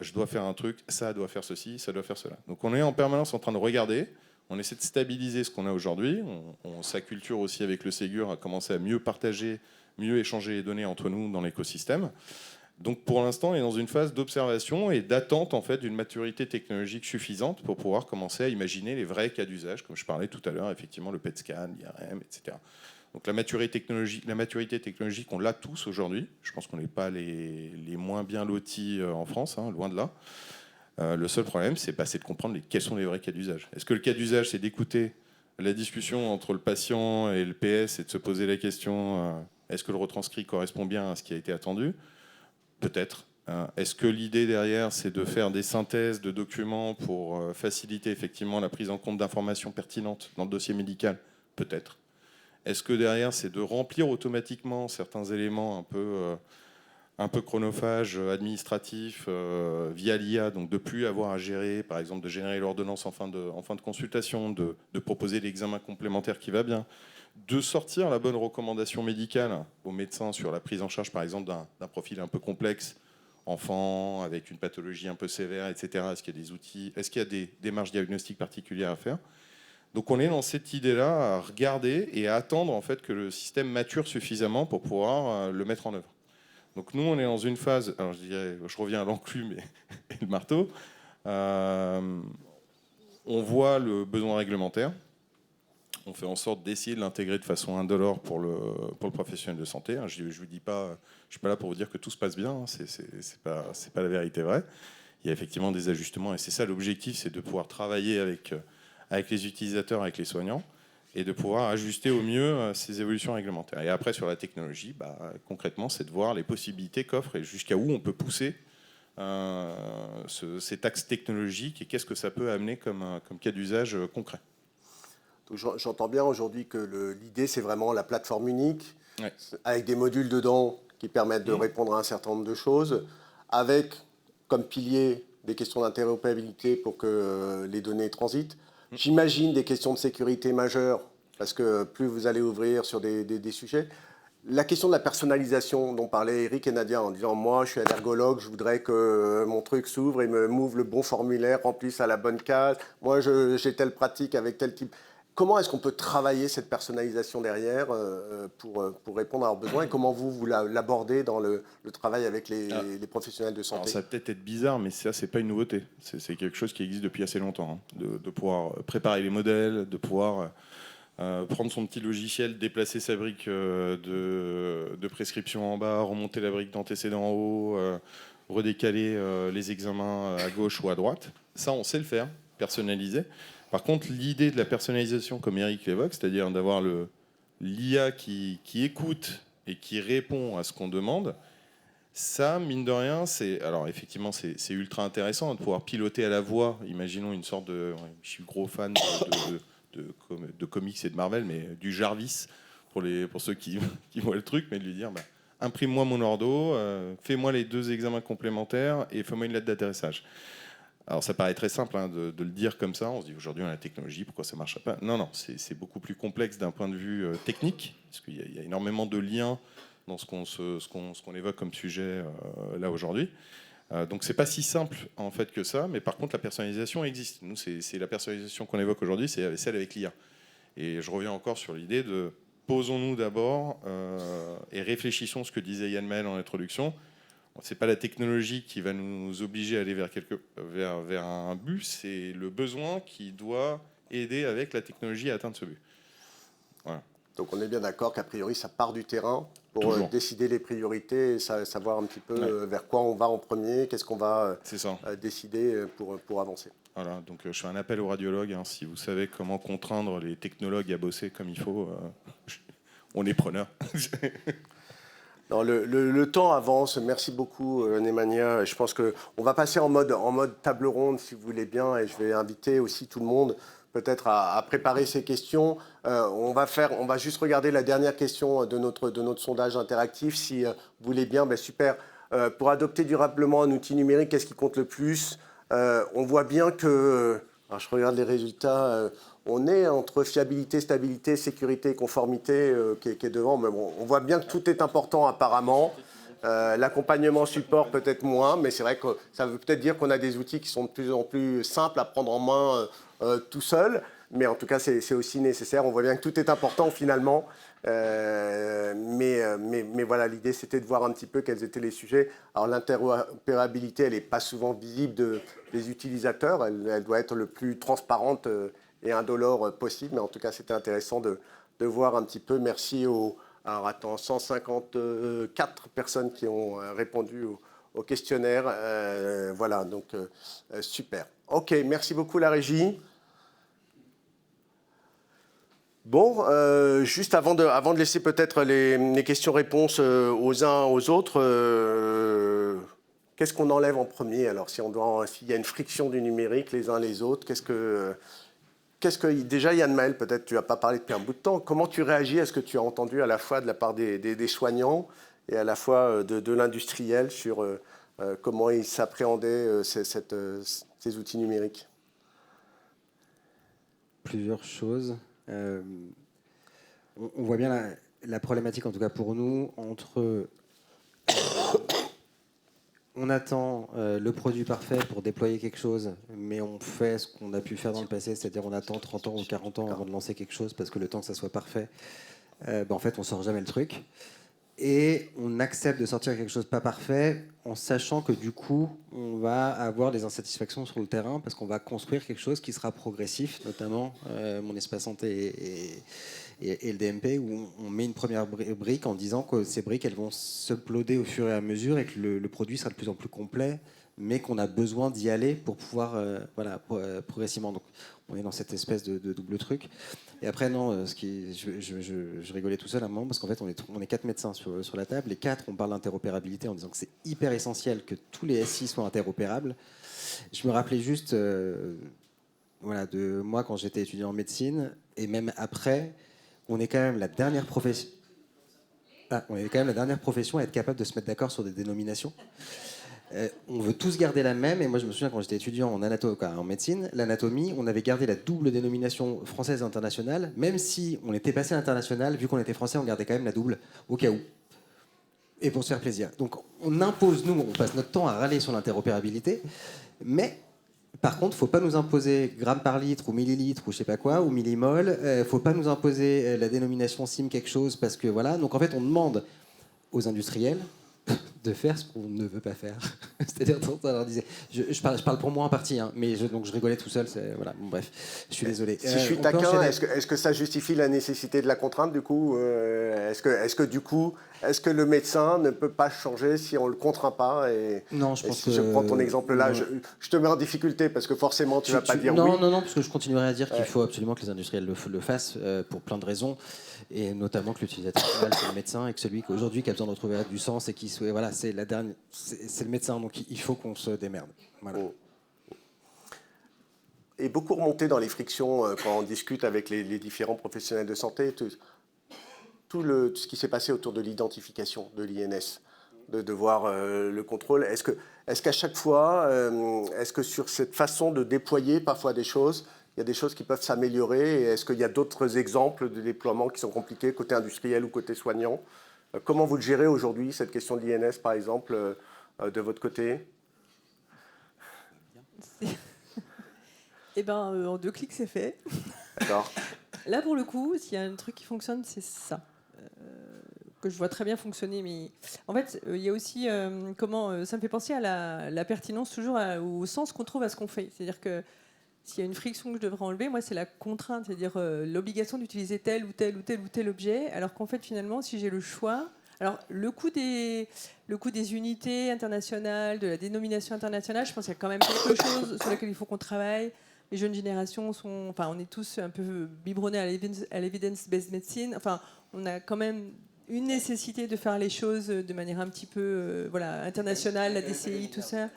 je dois faire un truc, ça doit faire ceci, ça doit faire cela. Donc on est en permanence en train de regarder, on essaie de stabiliser ce qu'on a aujourd'hui, on s'acculture aussi avec le Ségur à commencer à mieux partager, mieux échanger les données entre nous dans l'écosystème. Donc pour l'instant, on est dans une phase d'observation et d'attente en fait d'une maturité technologique suffisante pour pouvoir commencer à imaginer les vrais cas d'usage, comme je parlais tout à l'heure, effectivement le PET scan, l'IRM, etc. Donc la maturité technologique, on l'a tous aujourd'hui. Je pense qu'on n'est pas les moins bien lotis en France, loin de là. Le seul problème, c'est de comprendre quels sont les vrais cas d'usage. Est-ce que le cas d'usage, c'est d'écouter la discussion entre le patient et le PS et de se poser la question est-ce que le retranscrit correspond bien à ce qui a été attendu? Peut-être. Est-ce que l'idée derrière, c'est de faire des synthèses de documents pour faciliter effectivement la prise en compte d'informations pertinentes dans le dossier médical? Peut-être. Est-ce que derrière, c'est de remplir automatiquement certains éléments un peu chronophages, administratifs, via l'IA, donc de plus avoir à gérer, par exemple, de générer l'ordonnance en fin de consultation, de proposer l'examen complémentaire qui va bien, de sortir la bonne recommandation médicale aux médecins sur la prise en charge, par exemple, d'un profil un peu complexe, enfant, avec une pathologie un peu sévère, etc. Est-ce qu'il y a des outils, est-ce qu'il y a des démarches diagnostiques particulières à faire? Donc on est dans cette idée-là à regarder et à attendre en fait que le système mature suffisamment pour pouvoir le mettre en œuvre. Donc nous, on est dans une phase, alors je reviens à l'enclume et le marteau, on voit le besoin réglementaire, on fait en sorte d'essayer de l'intégrer de façon indolore pour le professionnel de santé. Je ne vous dis pas, je suis pas là pour vous dire que tout se passe bien, c'est pas la vérité vraie. Il y a effectivement des ajustements et c'est ça l'objectif, c'est de pouvoir travailler avec les utilisateurs, avec les soignants, et de pouvoir ajuster au mieux ces évolutions réglementaires. Et après, sur la technologie, concrètement, c'est de voir les possibilités qu'offre et jusqu'à où on peut pousser cet axe technologique et qu'est-ce que ça peut amener comme cas d'usage concret. J'entends bien aujourd'hui que l'idée, c'est vraiment la plateforme unique, Ouais. avec des modules dedans qui permettent de répondre à un certain nombre de choses, avec comme pilier des questions d'interopérabilité pour que les données transitent. J'imagine des questions de sécurité majeures, parce que plus vous allez ouvrir sur des sujets. La question de la personnalisation dont parlaient Eric et Nadia en disant « Moi, je suis allergologue, je voudrais que mon truc s'ouvre et me m'ouvre le bon formulaire, remplisse à la bonne case. Moi, j'ai telle pratique avec tel type. » Comment est-ce qu'on peut travailler cette personnalisation derrière pour répondre à leurs besoins et comment vous l'abordez dans le travail avec les professionnels de santé? Alors, ça va peut-être être bizarre, mais ça, c'est pas une nouveauté. C'est quelque chose qui existe depuis assez longtemps, hein, de pouvoir préparer les modèles, de pouvoir prendre son petit logiciel, déplacer sa brique de prescription en bas, remonter la brique d'antécédent en haut, redécaler les examens à gauche ou à droite. Ça, on sait le faire, personnaliser. Par contre, l'idée de la personnalisation, comme Eric l'évoque, c'est-à-dire d'avoir l'IA qui écoute et qui répond à ce qu'on demande, ça, mine de rien, alors effectivement, c'est ultra intéressant de pouvoir piloter à la voix. Imaginons une sorte de... Je suis gros fan de comics et de Marvel, mais du Jarvis, pour ceux qui voient le truc, mais de lui dire, imprime-moi mon ordo, fais-moi les 2 examens complémentaires et fais-moi une lettre d'atterrissage. Alors ça paraît très simple de le dire comme ça, on se dit aujourd'hui on a la technologie, pourquoi ça ne marche pas? Non, c'est beaucoup plus complexe d'un point de vue technique, parce qu'il y a énormément de liens dans ce qu'on évoque comme sujet là aujourd'hui. Donc c'est pas si simple en fait que ça, mais par contre la personnalisation existe. Nous c'est la personnalisation qu'on évoque aujourd'hui, c'est celle avec l'IA. Et je reviens encore sur l'idée de posons-nous d'abord et réfléchissons ce que disait Yann Maël en introduction. C'est pas la technologie qui va nous obliger à aller vers un but, c'est le besoin qui doit aider avec la technologie à atteindre ce but. Voilà. Donc on est bien d'accord qu'a priori ça part du terrain pour Toujours. décider les priorités et savoir un petit peu vers quoi on va en premier, qu'est-ce qu'on va décider pour avancer. Voilà, donc je fais un appel aux radiologues, hein, si vous savez comment contraindre les technologues à bosser comme il faut, on est preneurs. Non, le temps avance. Merci beaucoup, Nemanja. Je pense qu'on va passer en mode table ronde, si vous voulez bien, et je vais inviter aussi tout le monde peut-être à préparer ces questions. On va juste regarder la dernière question de notre sondage interactif. Si vous voulez bien, super. Pour adopter durablement un outil numérique, qu'est-ce qui compte le plus? On voit bien que... Alors je regarde les résultats. On est entre fiabilité, stabilité, sécurité et conformité qui est devant. Mais bon, on voit bien que tout est important apparemment. L'accompagnement support peut-être moins, mais c'est vrai que ça veut peut-être dire qu'on a des outils qui sont de plus en plus simples à prendre en main tout seul. Mais en tout cas, c'est aussi nécessaire. On voit bien que tout est important finalement. Mais voilà, l'idée c'était de voir un petit peu quels étaient les sujets. Alors l'interopérabilité, elle n'est pas souvent visible des utilisateurs. Elle doit être le plus transparente et indolore possible. Mais en tout cas, c'était intéressant de voir un petit peu. Merci alors attends, 154 personnes qui ont répondu au questionnaire. Voilà, donc super. Ok, merci beaucoup la régie. Bon, juste avant de laisser peut-être les questions-réponses aux uns aux autres, qu'est-ce qu'on enlève en premier? Alors, s'il y a une friction du numérique les uns les autres, déjà Yann Maël, peut-être tu n'as pas parlé depuis un bout de temps, comment tu réagis à ce que tu as entendu à la fois de la part des soignants et à la fois de l'industriel sur comment ils s'appréhendaient ces outils numériques? Plusieurs choses. On voit bien la problématique, en tout cas pour nous, entre on attend le produit parfait pour déployer quelque chose, mais on fait ce qu'on a pu faire dans le passé, c'est-à-dire on attend 30 ans ou 40 ans avant de lancer quelque chose parce que le temps que ça soit parfait, en fait on sort jamais le truc. Et on accepte de sortir quelque chose pas parfait en sachant que du coup, on va avoir des insatisfactions sur le terrain parce qu'on va construire quelque chose qui sera progressif, notamment mon espace santé et le DMP, où on met une première brique en disant que ces briques, elles vont s'uploader au fur et à mesure et que le produit sera de plus en plus complet, mais qu'on a besoin d'y aller pour pouvoir, progressivement. Donc, on est dans cette espèce de double truc. Et après, non, je rigolais tout seul à un moment parce qu'en fait, on est 4 médecins sur la table. Les 4, on parle d'interopérabilité en disant que c'est hyper essentiel que tous les SI soient interopérables. Je me rappelais juste, de moi quand j'étais étudiant en médecine, et même après, on est quand même la dernière profession. On est quand même la dernière profession à être capable de se mettre d'accord sur des dénominations. On veut tous garder la même, et moi je me souviens quand j'étais étudiant en médecine, l'anatomie, on avait gardé la double dénomination française et internationale, même si on était passé à l'international, vu qu'on était français, on gardait quand même la double, au cas où, et pour se faire plaisir. Donc on impose, nous, on passe notre temps à râler sur l'interopérabilité, mais par contre, il ne faut pas nous imposer grammes par litre ou millilitres ou je sais pas quoi, ou millimol, il ne faut pas nous imposer la dénomination SIM quelque chose, parce que voilà, donc en fait on demande aux industriels de faire ce qu'on ne veut pas faire. C'est-à-dire, on leur disait, je parle pour moi en partie, hein, mais donc je rigolais tout seul. Voilà, bon, bref, je suis désolé. Si je suis taquin, est-ce que ça justifie la nécessité de la contrainte du coup est-ce que le médecin ne peut pas changer si on le contraint pas Non, je pense si que je prends ton exemple là, je te mets en difficulté parce que forcément tu vas pas dire oui. Non, parce que je continuerai à dire qu'il faut absolument que les industriels le fassent pour plein de raisons. Et notamment que l'utilisateur final, c'est le médecin, et que celui qu'aujourd'hui qui a besoin de retrouver du sens et qui voilà, c'est le médecin, donc il faut qu'on se démerde. Voilà. Et beaucoup remonté dans les frictions quand on discute avec les différents professionnels de santé, tout ce qui s'est passé autour de l'identification de l'INS, de voir le contrôle. Est-ce qu'à chaque fois, est-ce que sur cette façon de déployer parfois des choses, il y a des choses qui peuvent s'améliorer, et est-ce qu'il y a d'autres exemples de déploiement qui sont compliqués, côté industriel ou côté soignant? Comment vous le gérez aujourd'hui, cette question de l'INS, par exemple, de votre côté? Eh ben, en 2 clics, c'est fait. D'accord. Là, pour le coup, s'il y a un truc qui fonctionne, c'est ça. Que je vois très bien fonctionner. Mais en fait, il y a aussi ça me fait penser à la pertinence, toujours au sens qu'on trouve à ce qu'on fait. C'est-à-dire que s'il y a une friction que je devrais enlever, moi, c'est la contrainte, c'est-à-dire l'obligation d'utiliser tel ou tel ou tel ou tel objet, alors qu'en fait, finalement, si j'ai le choix... Alors, le coût des unités internationales, de la dénomination internationale, je pense qu'il y a quand même quelque chose sur lequel il faut qu'on travaille. Les jeunes générations on est tous un peu biberonnés à l'evidence-based medicine. Enfin, on a quand même une nécessité de faire les choses de manière un petit peu internationale, la DCI, tout ça.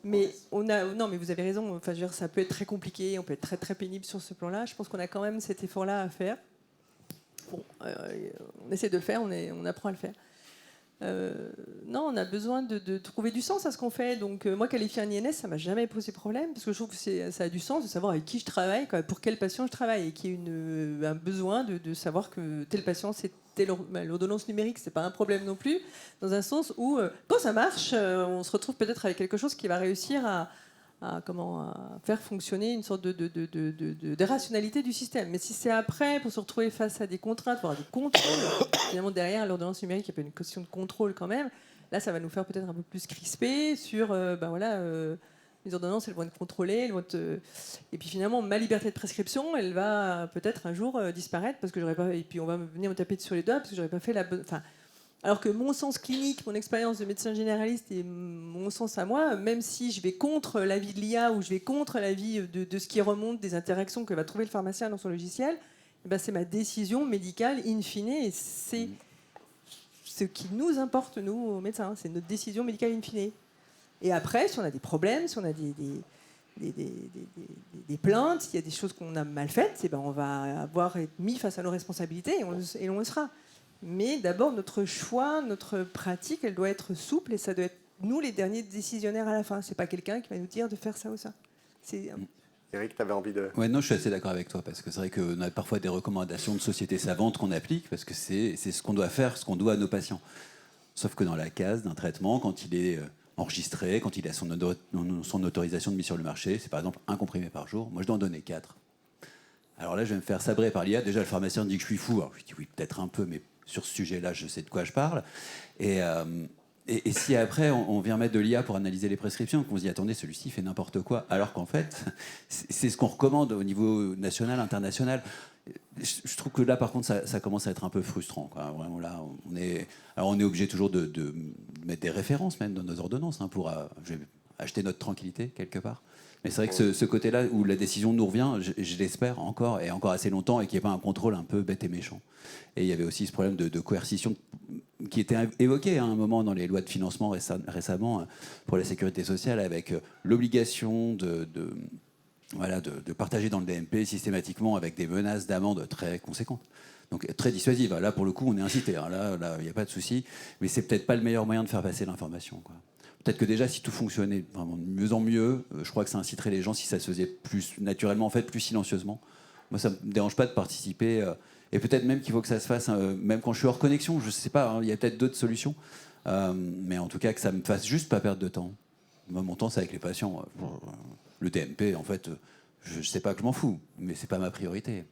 Mais non, mais vous avez raison. Enfin, je veux dire, ça peut être très compliqué, on peut être très très pénible sur ce plan-là. Je pense qu'on a quand même cet effort-là à faire. Bon, on essaie de le faire, on apprend à le faire. Non, on a besoin de trouver du sens à ce qu'on fait. Donc, moi, qualifier un INS, ça m'a jamais posé problème, parce que je trouve que ça a du sens de savoir avec qui je travaille, pour quel patient je travaille, et qu'il y ait un besoin de savoir que tel patient, c'est l'ordonnance numérique, c'est pas un problème non plus, dans un sens où, quand ça marche, on se retrouve peut-être avec quelque chose qui va réussir à faire fonctionner une sorte de rationalité du système. Mais si c'est après, pour se retrouver face à des contraintes, voire à des contrôles, finalement derrière l'ordonnance numérique, il y a pas une question de contrôle quand même, là ça va nous faire peut-être un peu plus crisper sur, les ordonnances, elles vont être contrôlées, et puis finalement ma liberté de prescription, elle va peut-être un jour disparaître, parce que j'aurais pas, et puis on va venir me taper sur les doigts parce que j'aurais pas fait la bonne... Alors que mon sens clinique, mon expérience de médecin généraliste et mon sens à moi, même si je vais contre l'avis de l'IA ou je vais contre l'avis de ce qui remonte des interactions que va trouver le pharmacien dans son logiciel, c'est ma décision médicale in fine, et c'est ce qui nous importe, nous, médecins, c'est notre décision médicale in fine. Et après, si on a des problèmes, si on a des plaintes, s'il y a des choses qu'on a mal faites, on va avoir été mis face à nos responsabilités, et on le sera. Mais d'abord, notre choix, notre pratique, elle doit être souple, et ça doit être nous les derniers décisionnaires à la fin. C'est pas quelqu'un qui va nous dire de faire ça ou ça. Eric, tu avais envie de... Ouais, non, je suis assez d'accord avec toi, parce que c'est vrai qu'on a parfois des recommandations de sociétés savantes qu'on applique, parce que c'est ce qu'on doit faire, ce qu'on doit à nos patients. Sauf que dans la case d'un traitement, quand il est enregistré, quand il a son autorisation de mise sur le marché, c'est par exemple 1 comprimé par jour, moi je dois en donner 4. Alors là, je vais me faire sabrer par l'IA. Déjà, le pharmacien me dit que je suis fou. Alors je dis oui, peut-être un peu, mais sur ce sujet-là, je sais de quoi je parle. Et Et si après on vient mettre de l'IA pour analyser les prescriptions, qu'on se dit attendez, celui-ci fait n'importe quoi, alors qu'en fait c'est ce qu'on recommande au niveau national, international. Je trouve que là par contre ça commence à être un peu frustrant, quoi. Vraiment là on est obligé toujours de mettre des références même dans nos ordonnances pour acheter notre tranquillité quelque part. Mais c'est vrai que ce côté-là où la décision nous revient, je l'espère encore et encore assez longtemps, et qu'il n'y ait pas un contrôle un peu bête et méchant. Et il y avait aussi ce problème de coercition qui était évoqué à un moment dans les lois de financement récemment pour la sécurité sociale, avec l'obligation de partager dans le DMP systématiquement avec des menaces d'amende très conséquentes. Donc très dissuasive. Là, pour le coup, on est incité. Là, il n'y a pas de souci. Mais c'est peut-être pas le meilleur moyen de faire passer l'information, quoi. Peut-être que déjà, si tout fonctionnait vraiment de mieux en mieux, je crois que ça inciterait les gens, si ça se faisait plus naturellement, en fait, plus silencieusement. Moi, ça ne me dérange pas de participer. Et peut-être même qu'il faut que ça se fasse, même quand je suis hors connexion. Je ne sais pas, il y a peut-être d'autres solutions. Mais en tout cas, que ça me fasse juste pas perdre de temps. Moi, mon temps, c'est avec les patients. Le DMP, en fait, je ne sais pas que je m'en fous, mais c'est pas ma priorité.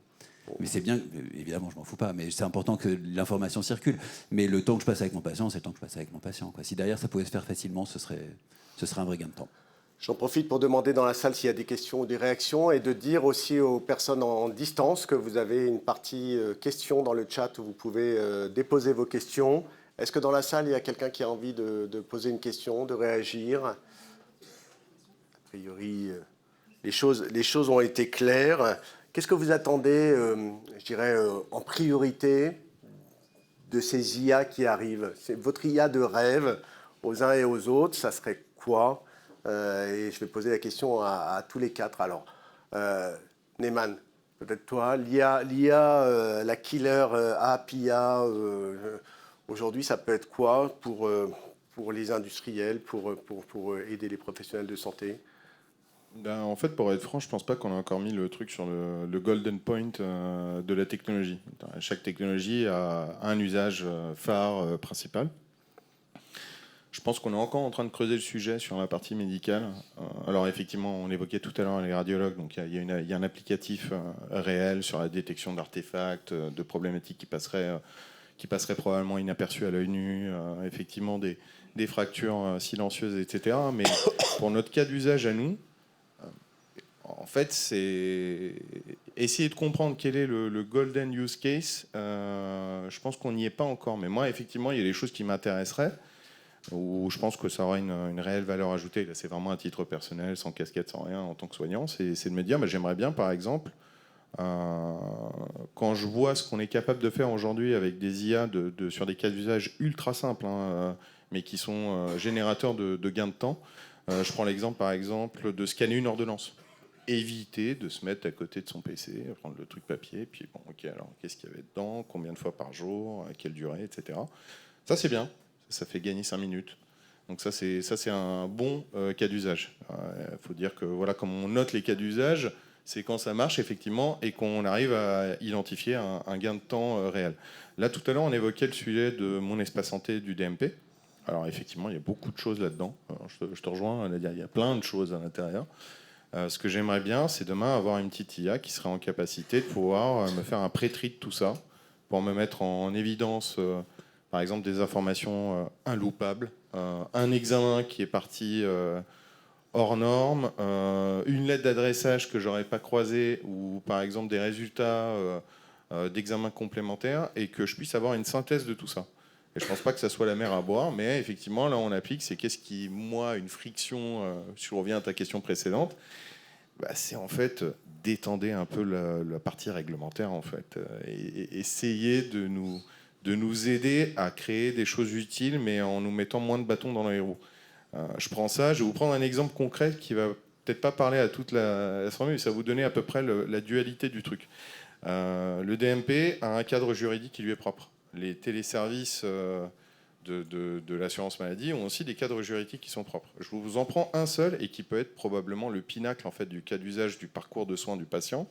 Mais c'est bien, évidemment, je m'en fous pas, mais c'est important que l'information circule. Mais le temps que je passe avec mon patient, c'est le temps que je passe avec mon patient, quoi. Si derrière ça pouvait se faire facilement, ce serait un vrai gain de temps. J'en profite pour demander dans la salle s'il y a des questions ou des réactions, et de dire aussi aux personnes en distance que vous avez une partie questions dans le chat où vous pouvez déposer vos questions. Est-ce que dans la salle, il y a quelqu'un qui a envie de poser une question, de réagir ? A priori, les choses ont été claires. Qu'est-ce que vous attendez, je dirais, en priorité de ces IA qui arrivent ? C'est votre IA de rêve aux uns et aux autres, ça serait quoi ? Et je vais poser la question à tous les quatre. Alors, Neyman, peut-être toi, l'IA, la killer app IA, aujourd'hui, ça peut être quoi pour les industriels, pour aider les professionnels de santé ? En fait, pour être franc, je pense pas qu'on a encore mis le truc sur le golden point de la technologie. Chaque technologie a un usage phare principal. Je pense qu'on est encore en train de creuser le sujet sur la partie médicale. Alors effectivement, on évoquait tout à l'heure les radiologues, donc il y a un applicatif réel sur la détection d'artefacts, de problématiques qui passeraient probablement inaperçues à l'œil nu, effectivement des fractures silencieuses, etc. Mais pour notre cas d'usage à nous, en fait, c'est essayer de comprendre quel est le golden use case. Je pense qu'on n'y est pas encore. Mais moi, effectivement, il y a des choses qui m'intéresseraient, où je pense que ça aura une réelle valeur ajoutée. Là, c'est vraiment un titre personnel, sans casquette, sans rien, en tant que soignant. C'est de me dire, j'aimerais bien, par exemple, quand je vois ce qu'on est capable de faire aujourd'hui avec des IA sur des cas d'usage ultra simples, mais qui sont générateurs de gains de temps. Je prends l'exemple, par exemple, de scanner une ordonnance. Éviter de se mettre à côté de son PC, prendre le truc papier, puis bon, ok, alors qu'est-ce qu'il y avait dedans, combien de fois par jour, à quelle durée, etc. Ça, c'est bien, ça fait gagner 5 minutes. Donc ça, c'est un bon cas d'usage. Il faut dire que, voilà, comme on note les cas d'usage, c'est quand ça marche, effectivement, et qu'on arrive à identifier un gain de temps réel. Là, tout à l'heure, on évoquait le sujet de mon espace santé du DMP. Alors, effectivement, il y a beaucoup de choses là-dedans. Je te rejoins, il y a plein de choses à l'intérieur. Ce que j'aimerais bien, c'est demain avoir une petite IA qui serait en capacité de pouvoir me faire un pré-tri de tout ça, pour me mettre en évidence, par exemple, des informations inloupables, un examen qui est parti hors norme, une lettre d'adressage que j'aurais pas croisée, ou par exemple des résultats d'examens complémentaires, et que je puisse avoir une synthèse de tout ça. Et je ne pense pas que ça soit la mer à boire, mais effectivement, là, on applique, c'est qu'est-ce qui, moi, une friction, si je reviens à ta question précédente, c'est en fait d'étendre un peu la partie réglementaire, en fait, et essayer de nous aider à créer des choses utiles, mais en nous mettant moins de bâtons dans les roues. Je prends ça, je vais vous prendre un exemple concret qui va peut-être pas parler à toute la mais ça va vous donner à peu près la dualité du truc. Le DMP a un cadre juridique qui lui est propre. Les téléservices de l'assurance maladie ont aussi des cadres juridiques qui sont propres. Je vous en prends un seul, et qui peut être probablement le pinacle, en fait, du cas d'usage du parcours de soins du patient.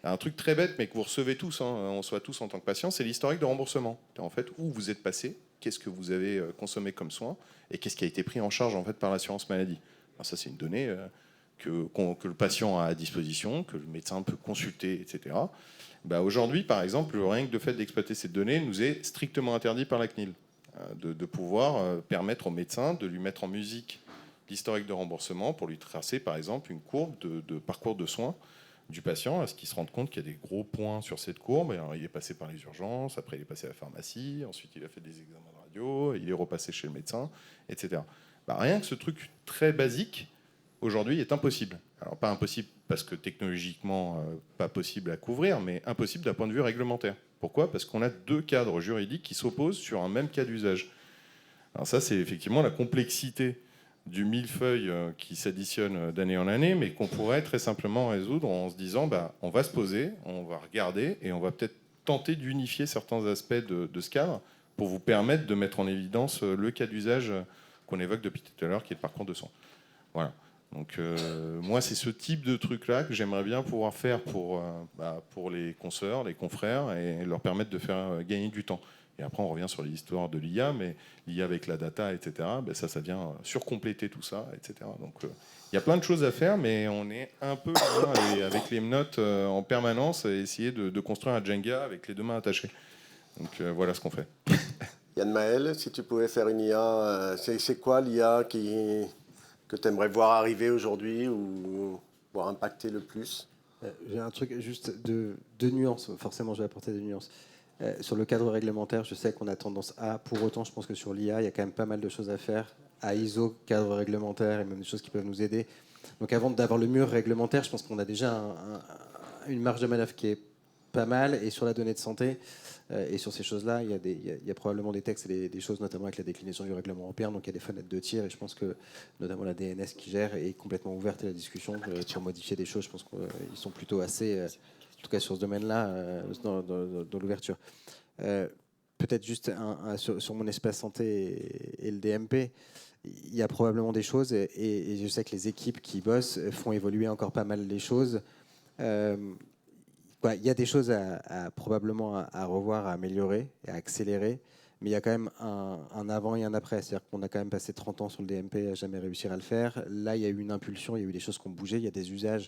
Un truc très bête, mais que vous recevez tous, on soit tous en tant que patient, c'est l'historique de remboursement. En fait, où vous êtes passé, qu'est-ce que vous avez consommé comme soins, et qu'est-ce qui a été pris en charge, en fait, par l'assurance maladie. Alors ça, c'est une donnée que le patient a à disposition, que le médecin peut consulter, etc. Aujourd'hui, par exemple, rien que le fait d'exploiter cette donnée nous est strictement interdit par la CNIL. de pouvoir permettre au médecin de lui mettre en musique l'historique de remboursement pour lui tracer, par exemple, une courbe de parcours de soins du patient, à ce qu'il se rende compte qu'il y a des gros points sur cette courbe. Et alors, il est passé par les urgences, après il est passé à la pharmacie, ensuite il a fait des examens de radio, il est repassé chez le médecin, etc. Rien que ce truc très basique, aujourd'hui, est impossible. Alors pas impossible parce que technologiquement, pas possible à couvrir, mais impossible d'un point de vue réglementaire. Pourquoi ? Parce qu'on a deux cadres juridiques qui s'opposent sur un même cas d'usage. Alors ça, c'est effectivement la complexité du millefeuille qui s'additionne d'année en année, mais qu'on pourrait très simplement résoudre en se disant on va se poser, on va regarder et on va peut-être tenter d'unifier certains aspects de ce cadre pour vous permettre de mettre en évidence le cas d'usage qu'on évoque depuis tout à l'heure, qui est le parcours de soins. Voilà. Donc moi, c'est ce type de truc-là que j'aimerais bien pouvoir faire pour les consoeurs, les confrères, et leur permettre de faire gagner du temps. Et après, on revient sur l'histoire de l'IA, mais l'IA avec la data, etc., ça vient surcompléter tout ça, etc. Donc, il y a plein de choses à faire, mais on est un peu là, avec les notes en permanence, à essayer de construire un Jenga avec les deux mains attachées. Donc, voilà ce qu'on fait. Yann Maël, si tu pouvais faire une IA, c'est quoi l'IA que tu aimerais voir arriver aujourd'hui ou voir impacter le plus ? J'ai un truc juste de nuances, forcément je vais apporter des nuances. Sur le cadre réglementaire, je sais qu'on a tendance à, pour autant, je pense que sur l'IA, il y a quand même pas mal de choses à faire, à ISO, cadre réglementaire, et même des choses qui peuvent nous aider. Donc avant d'avoir le mur réglementaire, je pense qu'on a déjà une marge de manœuvre qui est pas mal, et sur la donnée de santé, et sur ces choses-là, il y a probablement des textes et des choses, notamment avec la déclinaison du règlement européen, donc il y a des fenêtres de tir, et je pense que notamment la DNS qui gère est complètement ouverte à la discussion pour modifier des choses. Je pense qu'ils sont plutôt assez... en tout cas sur ce domaine-là, dans l'ouverture. Peut-être juste sur mon espace santé et le DMP, il y a probablement des choses, et je sais que les équipes qui bossent font évoluer encore pas mal les choses. Il y a des choses probablement à revoir, à améliorer et à accélérer, mais il y a quand même un avant et un après. C'est-à-dire qu'on a quand même passé 30 ans sur le DMP à jamais réussir à le faire. Là, il y a eu une impulsion, il y a eu des choses qui ont bougé, il y a des usages,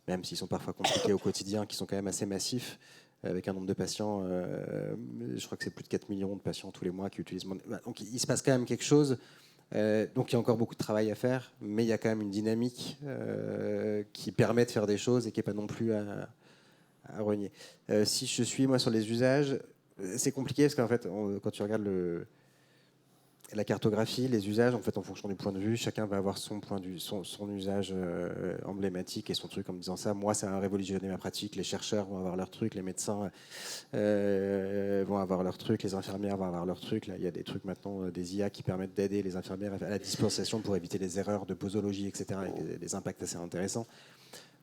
même s'ils sont parfois compliqués au quotidien, qui sont quand même assez massifs, avec un nombre de patients, je crois que c'est plus de 4 millions de patients tous les mois qui utilisent... Donc il se passe quand même quelque chose, donc il y a encore beaucoup de travail à faire, mais il y a quand même une dynamique qui permet de faire des choses et qui n'est pas non plus à renier. Si je suis, moi, sur les usages, c'est compliqué, parce qu'en fait, quand tu regardes la cartographie, les usages, en fait, en fonction du point de vue, chacun va avoir son usage emblématique et son truc en me disant ça. Moi, ça a révolutionné ma pratique. Les chercheurs vont avoir leur truc, les médecins vont avoir leur truc, les infirmières vont avoir leur truc. Là, il y a des trucs maintenant, des IA qui permettent d'aider les infirmières à la dispensation pour éviter les erreurs de posologie, etc., avec des impacts assez intéressants.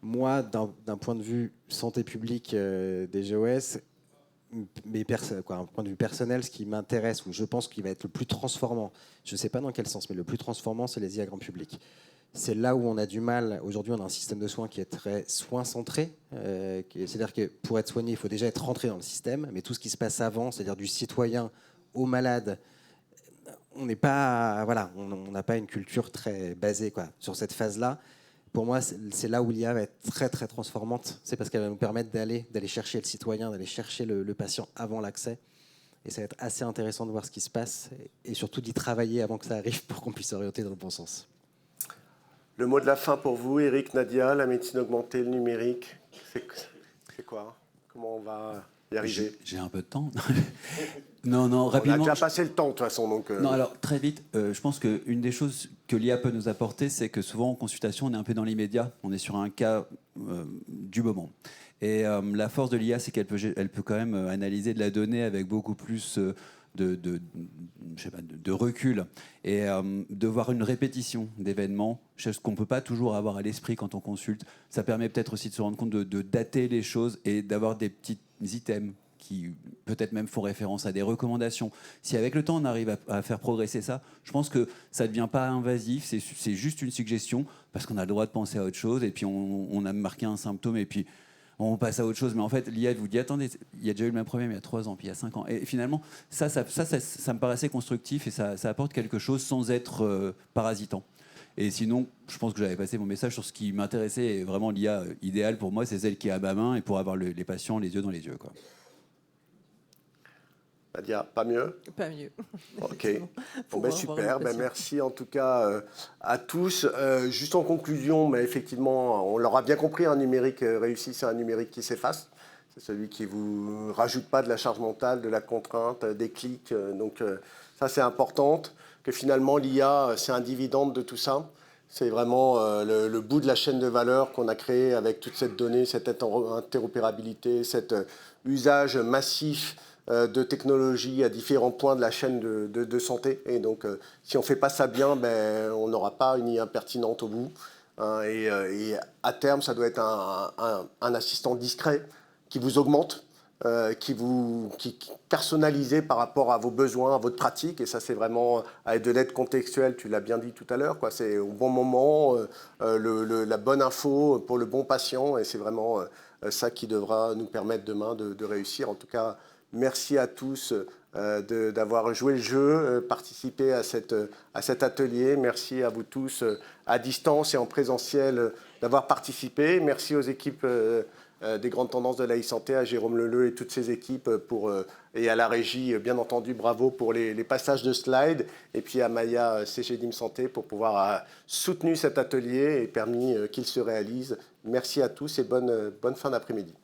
Moi, d'un point de vue santé publique des GOS, un point de vue personnel, ce qui m'intéresse, ou je pense qu'il va être le plus transformant, je ne sais pas dans quel sens, mais le plus transformant, c'est les IA grand public. C'est là où on a du mal. Aujourd'hui, on a un système de soins qui est très soin-centré. C'est-à-dire que pour être soigné, il faut déjà être rentré dans le système, mais tout ce qui se passe avant, c'est-à-dire du citoyen au malade, on n'est pas, voilà, on n'a pas une culture très basée sur cette phase-là. Pour moi, c'est là où l'IA va être très, très transformante. C'est parce qu'elle va nous permettre d'aller chercher le citoyen, d'aller chercher le patient avant l'accès. Et ça va être assez intéressant de voir ce qui se passe et surtout d'y travailler avant que ça arrive pour qu'on puisse s'orienter dans le bon sens. Le mot de la fin pour vous, Eric, Nadia, la médecine augmentée, le numérique, c'est quoi ? Comment on va y arriver ? J'ai un peu de temps. Non, rapidement. On a déjà passé le temps, de toute façon. Donc, Non, alors, très vite, je pense qu'une des choses que l'IA peut nous apporter, c'est que souvent, en consultation, on est un peu dans l'immédiat. On est sur un cas du moment. Et la force de l'IA, c'est qu'elle peut quand même analyser de la donnée avec beaucoup plus de recul et de voir une répétition d'événements, chose qu'on ne peut pas toujours avoir à l'esprit quand on consulte. Ça permet peut-être aussi de se rendre compte de dater les choses et d'avoir des petits items qui peut-être même font référence à des recommandations. Si avec le temps on arrive à faire progresser ça, je pense que ça ne devient pas invasif, c'est juste une suggestion, parce qu'on a le droit de penser à autre chose, et puis on a marqué un symptôme, et puis on passe à autre chose. Mais en fait, l'IA vous dit, attendez, il y a déjà eu le même problème il y a 3 ans, puis il y a 5 ans. Et finalement, ça me paraissait constructif, et ça apporte quelque chose sans être parasitant. Et sinon, je pense que j'avais passé mon message sur ce qui m'intéressait, et vraiment l'IA idéale pour moi, c'est celle qui est à ma main, et pour avoir les patients les yeux dans les yeux, quoi. Nadia, pas mieux? Pas mieux. Ok. Effectivement. Bon, Faut ben, avoir super. une Ben, passion. merci en tout cas à tous. Juste en conclusion, mais effectivement, on l'aura bien compris, un numérique réussi, c'est un numérique qui s'efface. C'est celui qui ne vous rajoute pas de la charge mentale, de la contrainte, des clics. Donc ça, c'est important. Que finalement, l'IA, c'est un dividende de tout ça. C'est vraiment le bout de la chaîne de valeur qu'on a créé avec toute cette donnée, cette interopérabilité, cet usage massif de technologies à différents points de la chaîne de santé. Et donc, si on ne fait pas ça bien, ben, on n'aura pas une IA pertinente au bout. Hein, et à terme, ça doit être un assistant discret qui vous augmente, qui personnalisé par rapport à vos besoins, à votre pratique. Et ça, c'est vraiment avec de l'aide contextuelle, tu l'as bien dit tout à l'heure, quoi. C'est au bon moment, la bonne info pour le bon patient. Et c'est vraiment ça qui devra nous permettre demain de réussir. En tout cas, merci à tous d'avoir joué le jeu, participé à cet atelier. Merci à vous tous à distance et en présentiel d'avoir participé. Merci aux équipes des grandes tendances de la e-santé, à Jérôme Leleu et toutes ses équipes et à la régie, bien entendu, bravo pour les passages de slides, et puis à Maya CGDIM Santé pour pouvoir soutenir cet atelier et permis qu'il se réalise. Merci à tous et bonne fin d'après-midi.